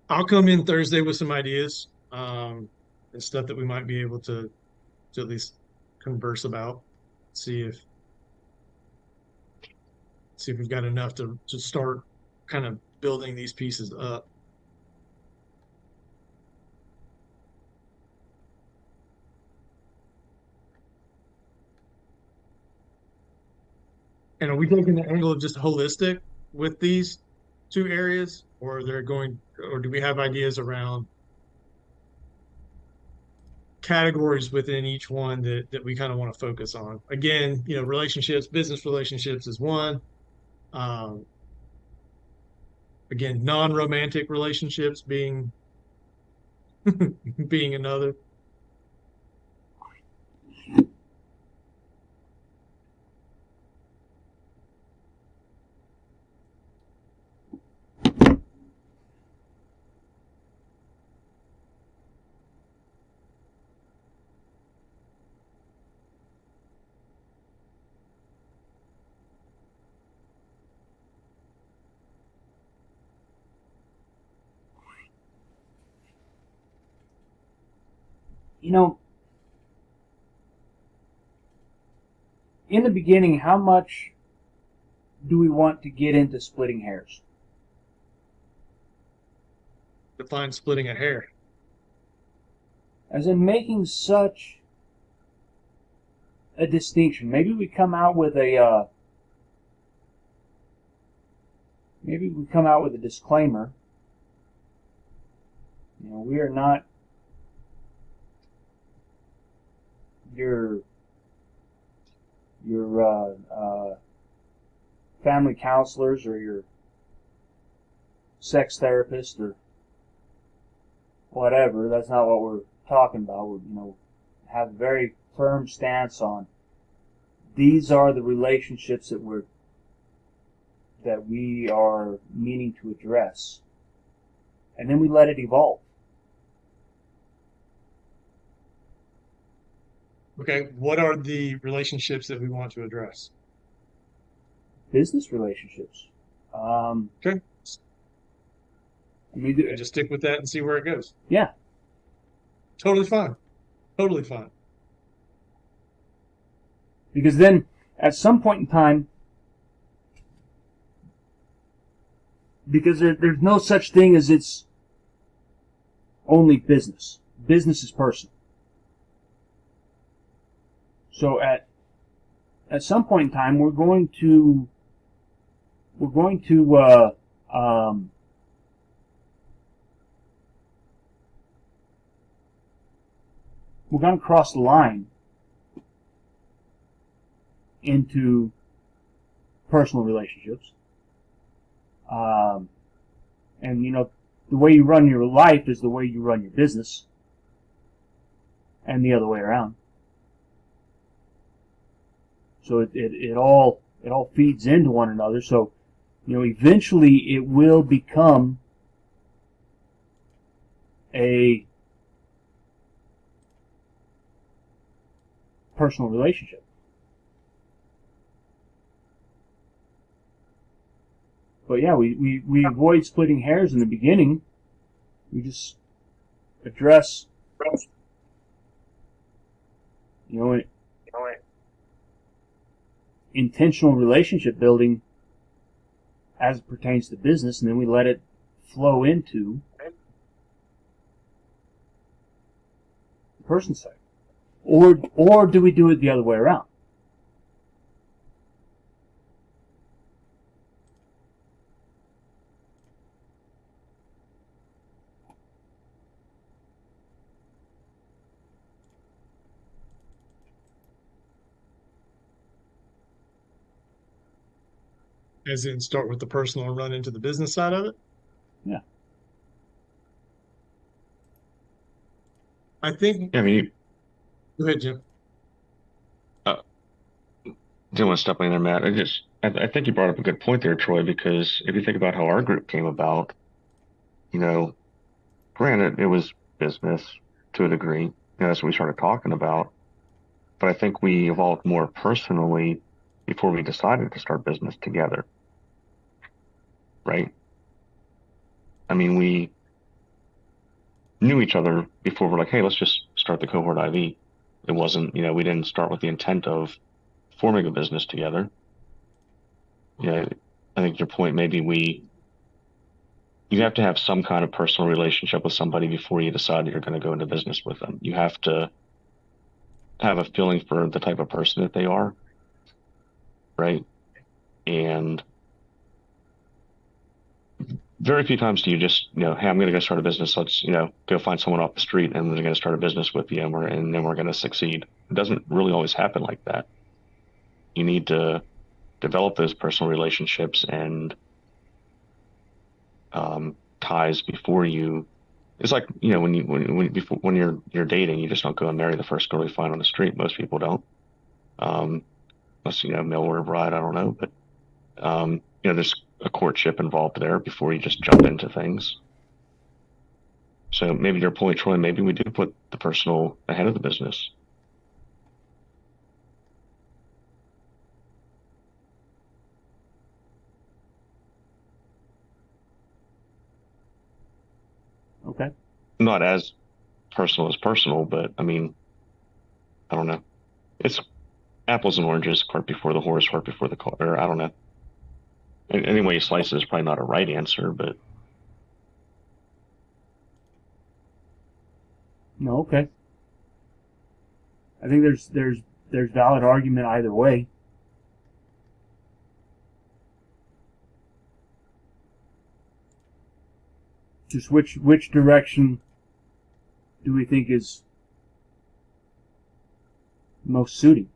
I'll come in Thursday with some ideas and stuff that we might be able to at least converse about. See if we've got enough to start kind of building these pieces up. And are we taking the angle of just holistic with these two areas, or or do we have ideas around categories within each one that we kind of want to focus on? Again, relationships, business relationships is one. Um, again, non-romantic relationships being being another. In the beginning, how much do we want to get into splitting hairs? Define splitting a hair. As in making such a distinction. Maybe we come out with a disclaimer. We are not your family counselors or your sex therapist or whatever. That's not what we're talking about. We have a very firm stance on these are the relationships that we are meaning to address, and then we let it evolve. Okay, what are the relationships that we want to address? Business relationships. Okay. Just stick with that and see where it goes. Yeah. Totally fine. Totally fine. Because then, at some point in time, because there's no such thing as it's only business. Business is personal. So at some point in time, we're going to cross the line into personal relationships. And the way you run your life is the way you run your business, and the other way around. So it all feeds into one another. So, eventually it will become a personal relationship. But yeah, we avoid splitting hairs in the beginning. We just address, intentional relationship building as it pertains to business, and then we let it flow into the person side. Or do we do it the other way around? As in start with the personal and run into the business side of it? Yeah. I think. Yeah, I mean, Go ahead, Jim. Didn't want to step in there, Matt. I think you brought up a good point there, Troy, because if you think about how our group came about, granted, it was business to a degree. That's what we started talking about. But I think we evolved more personally before we decided to start business together. Right? I mean, knew each other before we're like, hey, let's just start the Cohort IV. It wasn't, we didn't start with the intent of forming a business together. I think your point, you have to have some kind of personal relationship with somebody before you decide that you're going to go into business with them. You have to have a feeling for the type of person that they are, right? And very few times do you just, hey, I'm going to go start a business. Let's, go find someone off the street and they're going to start a business with you and then we're going to succeed. It doesn't really always happen like that. You need to develop those personal relationships and ties before you. It's like, when you're dating, you just don't go and marry the first girl you find on the street. Most people don't. Unless, mail order bride, I don't know. But, there's a courtship involved there before you just jump into things. So maybe your point, Troy, maybe we do put the personal ahead of the business. Okay. Not as personal, but I mean, I don't know. It's apples and oranges, cart before the horse, cart before the car, or I don't know. Any way you slice it is probably not a right answer, but No, okay. I think there's valid argument either way. Just which direction do we think is most suiting?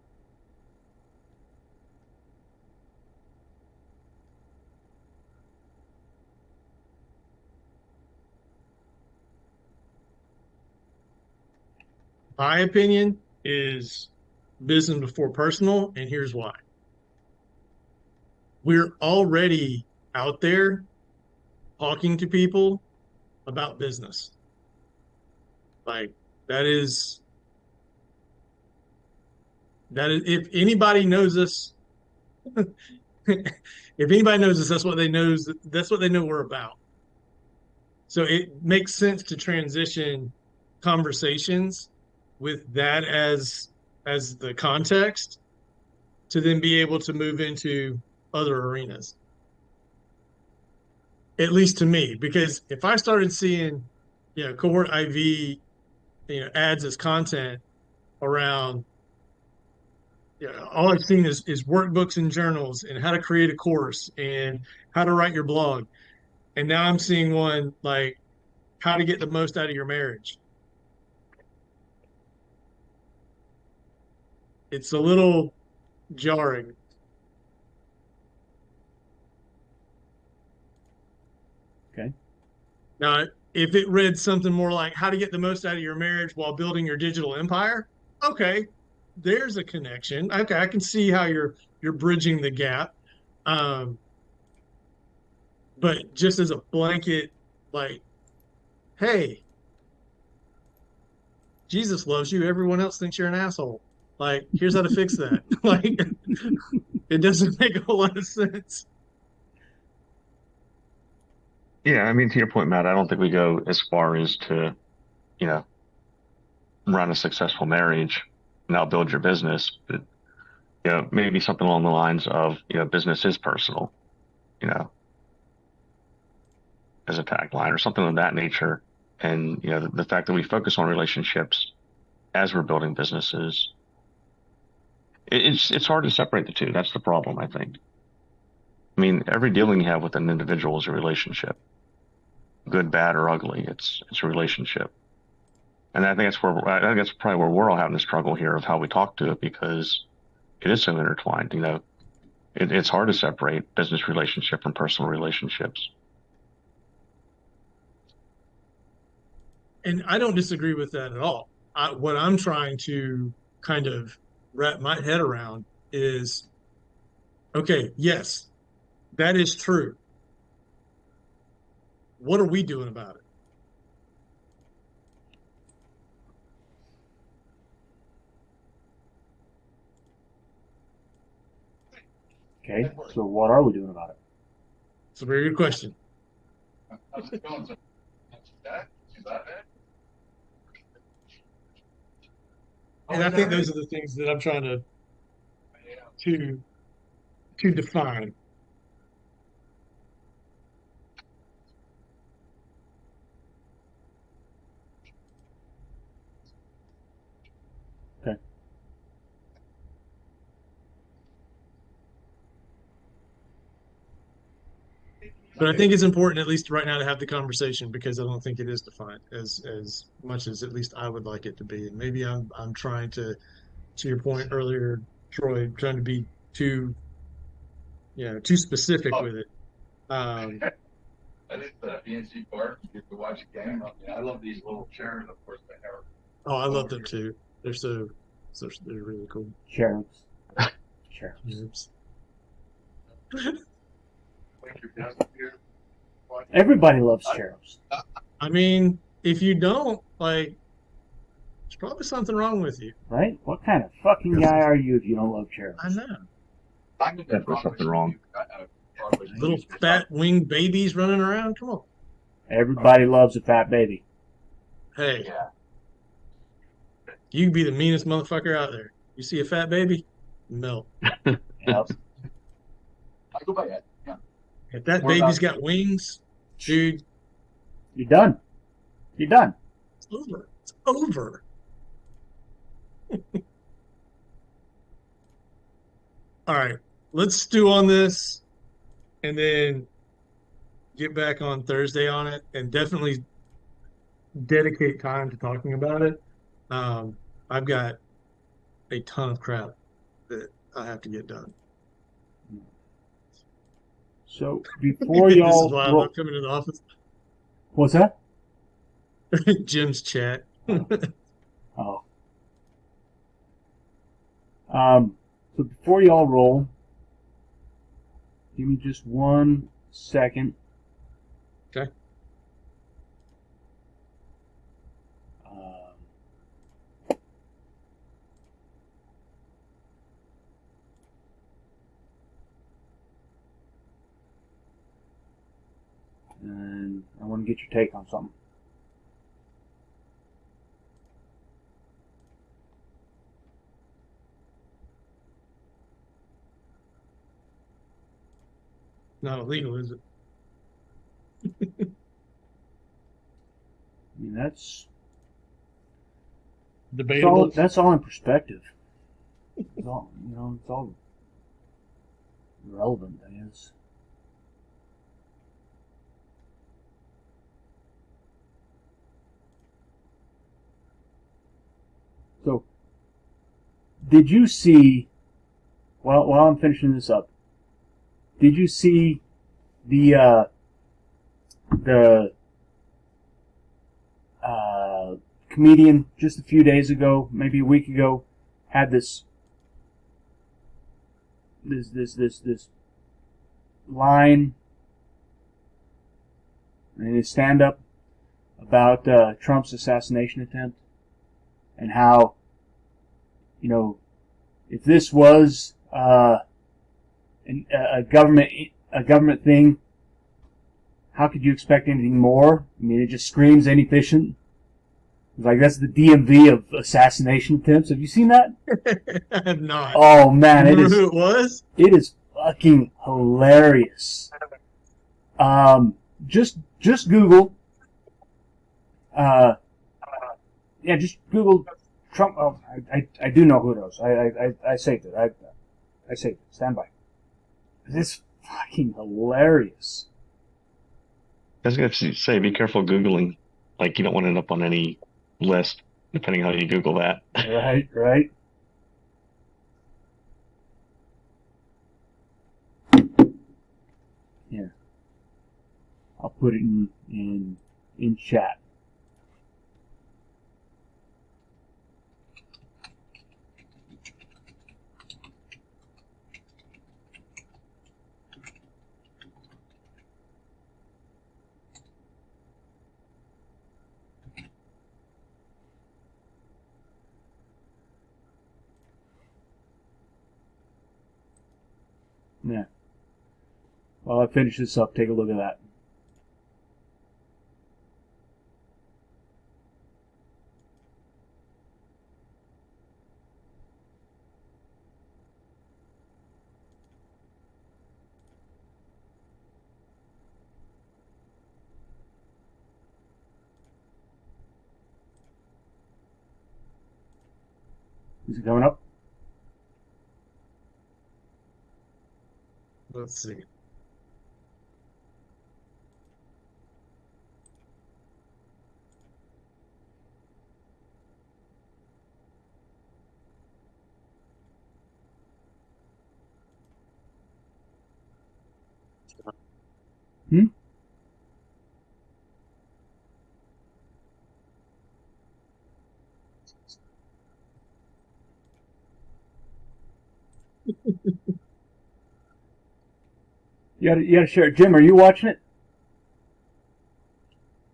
My opinion is business before personal, and here's why. We're already out there talking to people about business. Like that is if anybody knows us, if anybody knows us, that's what they know we're about. So it makes sense to transition conversations with that as the context to then be able to move into other arenas. At least to me, because if I started seeing, Cohort IV, ads as content around, all I've seen is workbooks and journals and how to create a course and how to write your blog. And now I'm seeing one like how to get the most out of your marriage. It's a little jarring. Okay. Now, if it read something more like how to get the most out of your marriage while building your digital empire, okay, there's a connection. Okay, I can see how you're bridging the gap. Um, but just as a blanket, like, hey, Jesus loves you. Everyone else thinks you're an asshole. Like, here's how to fix that. Like, it doesn't make a whole lot of sense. yeah, I mean, to your point, Matt, I don't think we go as far as to, you know, run a successful marriage, now build your business, but, maybe something along the lines of, business is personal, you know, as a tagline or something of that nature. And, the fact that we focus on relationships as we're building businesses, it's hard to separate the two. That's the problem, I think. I mean, every dealing you have with an individual is a relationship, good, bad, or ugly. It's a relationship. And I think that's probably where we're all having the struggle here of how we talk to it, because it is so intertwined. It's hard to separate business relationship from personal relationships. And I don't disagree with that at all. What I'm trying to kind of wrap my head around is okay, yes, that is true. What are we doing about it? Okay. So what are we doing about it? It's a very good question. And I think those are the things that I'm trying to define. Okay. But I think it's important, at least right now, to have the conversation because I don't think it is defined as much as at least I would like it to be. And maybe I'm trying to your point earlier, Troy, trying to be too specific with it. I think the PNC Park, you get to watch a game. I love these little chairs, of course, they have. Oh, I love them too. They're they're really cool. Cherubs. Cherubs. Everybody loves cherubs. I mean, if you don't, like, there's probably something wrong with you. Right? What kind of fucking guy are you if you don't love cherubs? I know. Definitely something wrong. Little fat winged babies running around. Come on. Everybody loves a fat baby. Hey, you can be the meanest motherfucker out there. You see a fat baby, melt. Yep. I go by that. Yeah. If that What baby's about- got wings, dude, You're done. You're done. it's over. It's over. All right, let's stew on this and then get back on Thursday on it and definitely dedicate time to talking about it. I've got a ton of crap that I have to get done. So before This y'all is why I'm not coming to the office. what's that? Jim's chat. Oh. So before y'all roll, give me just 1 second. Okay. And I want to get your take on something. Not illegal, is it? I mean, that's Debatable. that's all in perspective. It's all, it's all relevant, I guess. So, did you see, while I'm finishing this up, did you see the comedian just a few days ago, maybe a week ago, had this line in his stand-up about Trump's assassination attempt and how, if this was a government thing, how could you expect anything more? I mean, it just screams inefficient. Like, that's the DMV of assassination attempts. Have you seen that? I have not. Oh man, it Remember is. who it was? It is fucking hilarious. Just Google. Just Google Trump. Oh, I do know who it was. I saved it. I saved it. Stand by. It's fucking hilarious. I was going to say, be careful Googling. Like, you don't want to end up on any list, depending how you Google that. Right. Here. I'll put it in chat. Yeah. While I finish this up, take a look at that. Is it coming up? Let's see. Hmm? You gotta share it. Jim, are you watching it?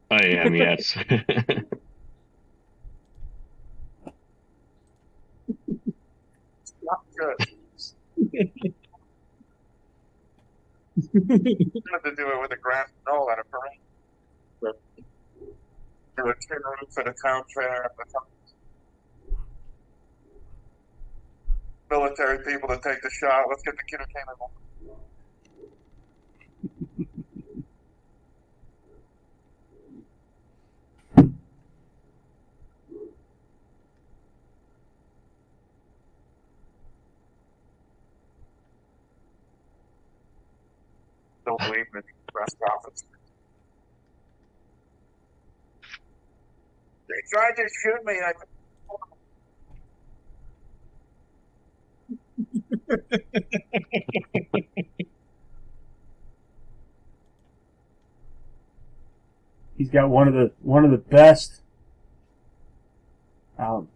I am, yes. Not good. Good to do it with a grand roll at a parade. Do a tin roof at a town fair. Military people to take the shot. Let's get the kid who came in. Don't believe in the press conference. They tried to shoot me. He's got one of the best.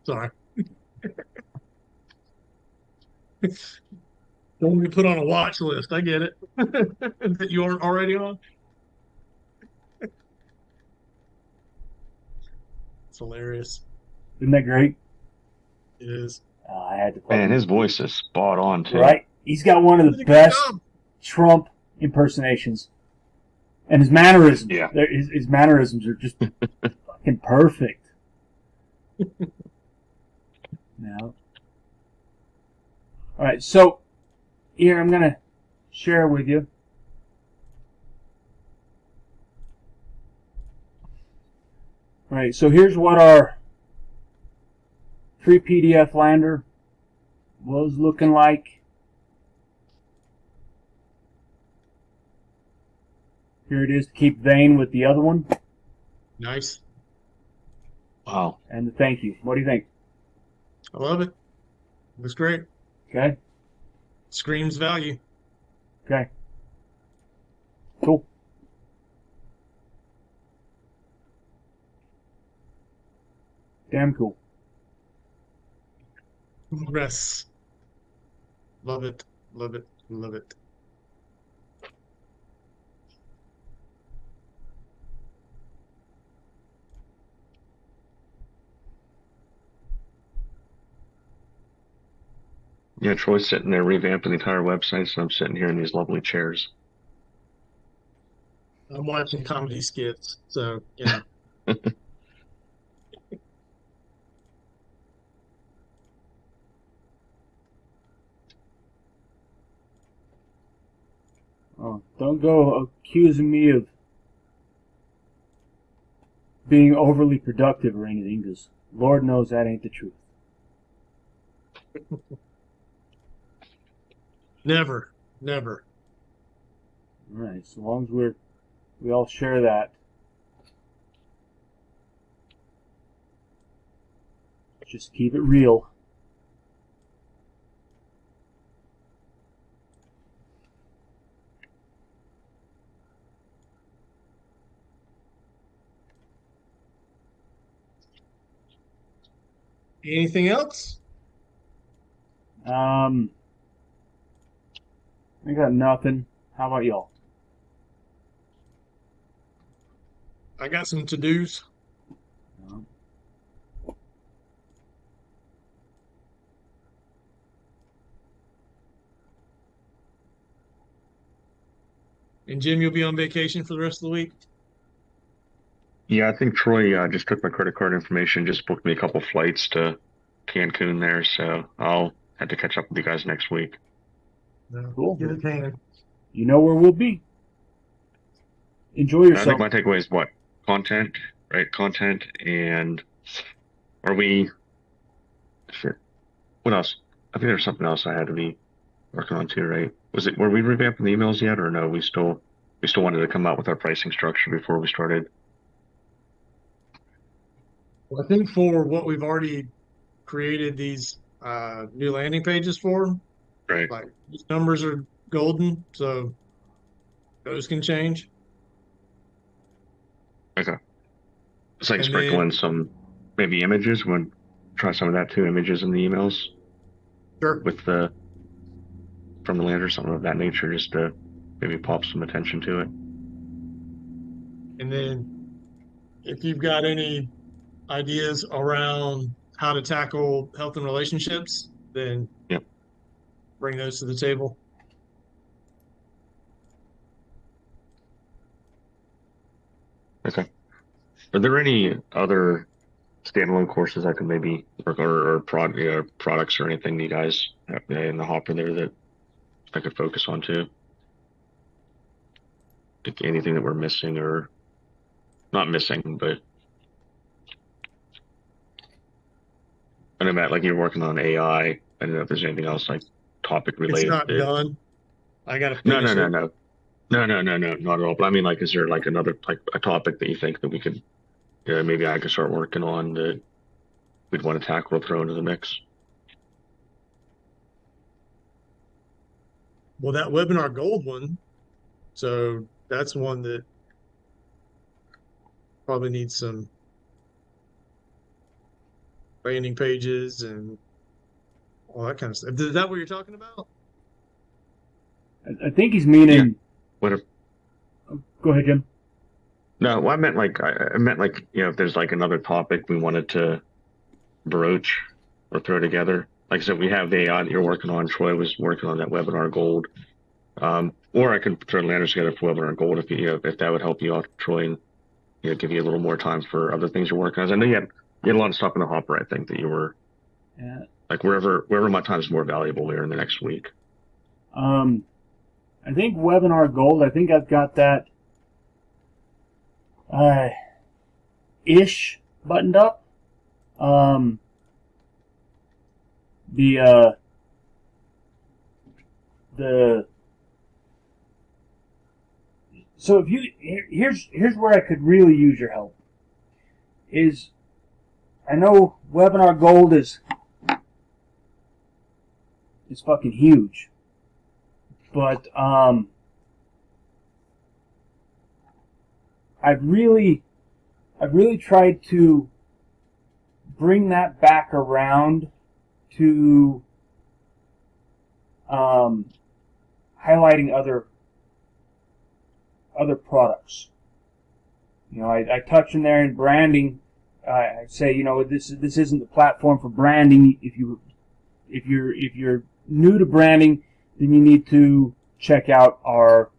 Sorry. Don't be put on a watch list. I get it. That you aren't already on. It's hilarious. Isn't that great? It is. I had to. Man, his voice is spot on, too. Right? He's got one of Did the a good best job. Trump impersonations, and his mannerisms. Yeah. His mannerisms are just fucking perfect. Now, all right. So here I'm gonna share with you. All right. So here's what our 3 PDF lander was looking like. Here it is to keep vein with the other one. Nice. Wow. And the thank you. What do you think? I love it. Looks great. Okay. Screams value. Okay. Cool. Damn cool. Yes. Love it. Love it. Love it. Yeah, Troy's sitting there revamping the entire website, so I'm sitting here in these lovely chairs. I'm watching comedy skits, so you know. Oh, don't go accusing me of being overly productive or anything, because Lord knows that ain't the truth. Never. Never. All right, so long as we all share that. Just keep it real. Anything else? I got nothing. How about y'all? I got some to-dos. No. And Jim, you'll be on vacation for the rest of the week? Yeah, I think Troy just took my credit card information, just booked me a couple flights to Cancun there, so I'll have to catch up with you guys next week. No. Cool. Get it, man. You know where we'll be. Enjoy I yourself. think my takeaway is what? Content, right? Content, and are we... Shit. What else? I think there's something else I had to be working on too, right? Were we revamping the emails yet, or no? We still wanted to come out with our pricing structure before we started. Well, I think for what we've already created these new landing pages for, Right. like these numbers are golden, so those can change. Okay. It's like And sprinkle then in some maybe images. When try some of that too, images in the emails sure. with the from the land or something of that nature, just to maybe pop some attention to it. And then if you've got any ideas around how to tackle health and relationships, then Yep. bring those to the table. Okay. Are there any other standalone courses I could maybe or products or anything you guys have in the hopper there that I could focus on too? Like anything that we're missing or not missing, but I know Matt, like you're working on AI. I don't know if there's anything else like topic It's related not that. done. I got to No, no, finish no, it. no. No, no, no, no, not at all. But I mean, like, is there like another like a topic that you think that we could, maybe I could start working on that we'd want to tackle or throw into the mix? Well, that webinar gold one, so that's one that probably needs some landing pages and all that kind of stuff. Is that what you're talking about? I think he's meaning. What if, Go ahead, Jim. no, well, I meant like, if there's like another topic we wanted to broach or throw together. Like I said, we have the AI that you're working on. Troy was working on that webinar gold. Or I could throw Landers together for webinar gold if that would help you out, Troy, and give you a little more time for other things you're working on. I know you had a lot of stuff in the hopper. I think that you were like wherever my time is more valuable there in the next week. I think webinar gold. I think I've got that ish buttoned up. The so if you here's where I could really use your help. Is I know webinar gold is fucking huge, but I've really tried to bring that back around to highlighting other products. I touch in there in branding. I say, this isn't the platform for branding. If you're new to branding, then you need to check out our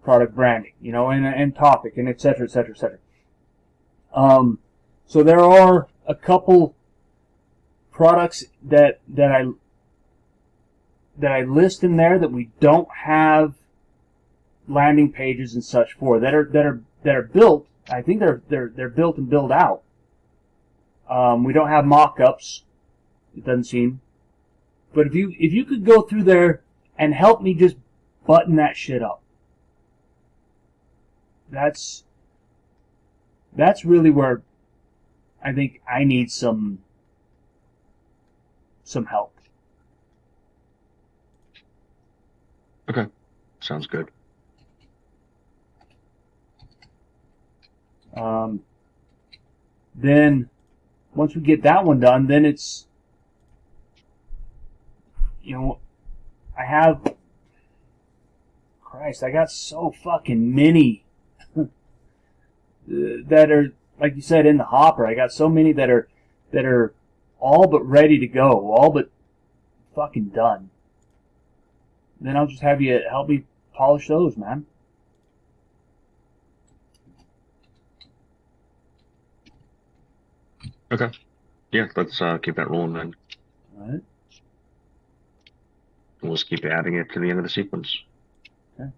product branding, and topic, and et cetera, et cetera, et cetera. So there are a couple products that I list in there that we don't have landing pages and such for that are built. I think they're built and built out. We don't have mock-ups. It doesn't seem. But if you could go through there and help me just button that shit up, that's really where I think I need some help. Okay, sounds good. Then once we get that one done, then it's I got so fucking many that are, like you said, in the hopper. I got so many that are all but ready to go, all but fucking done. Then I'll just have you help me polish those, man. Okay. Yeah, let's keep that rolling then. All right. We'll just keep adding it to the end of the sequence. Okay.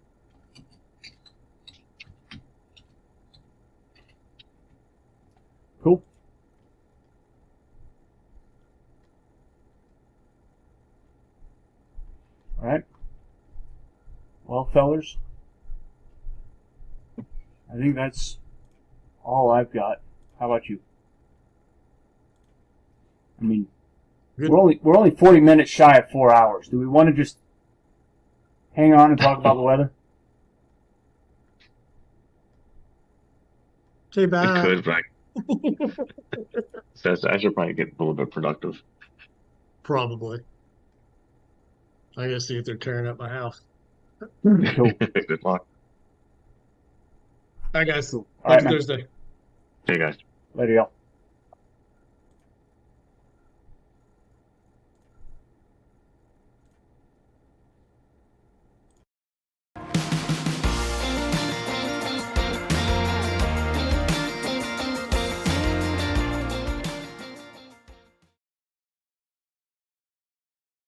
Cool. All right. Well, fellers, I think that's all I've got. How about you? I mean, Good. we're only 40 minutes shy of 4 hours. Do we want to just hang on and talk about the weather? Say I bye. could, but I should probably get a little bit productive. Probably. I gotta see if they're tearing up my house. Cool. Good luck. I guys. All right, Next man. Thursday. Hey guys. Later, y'all.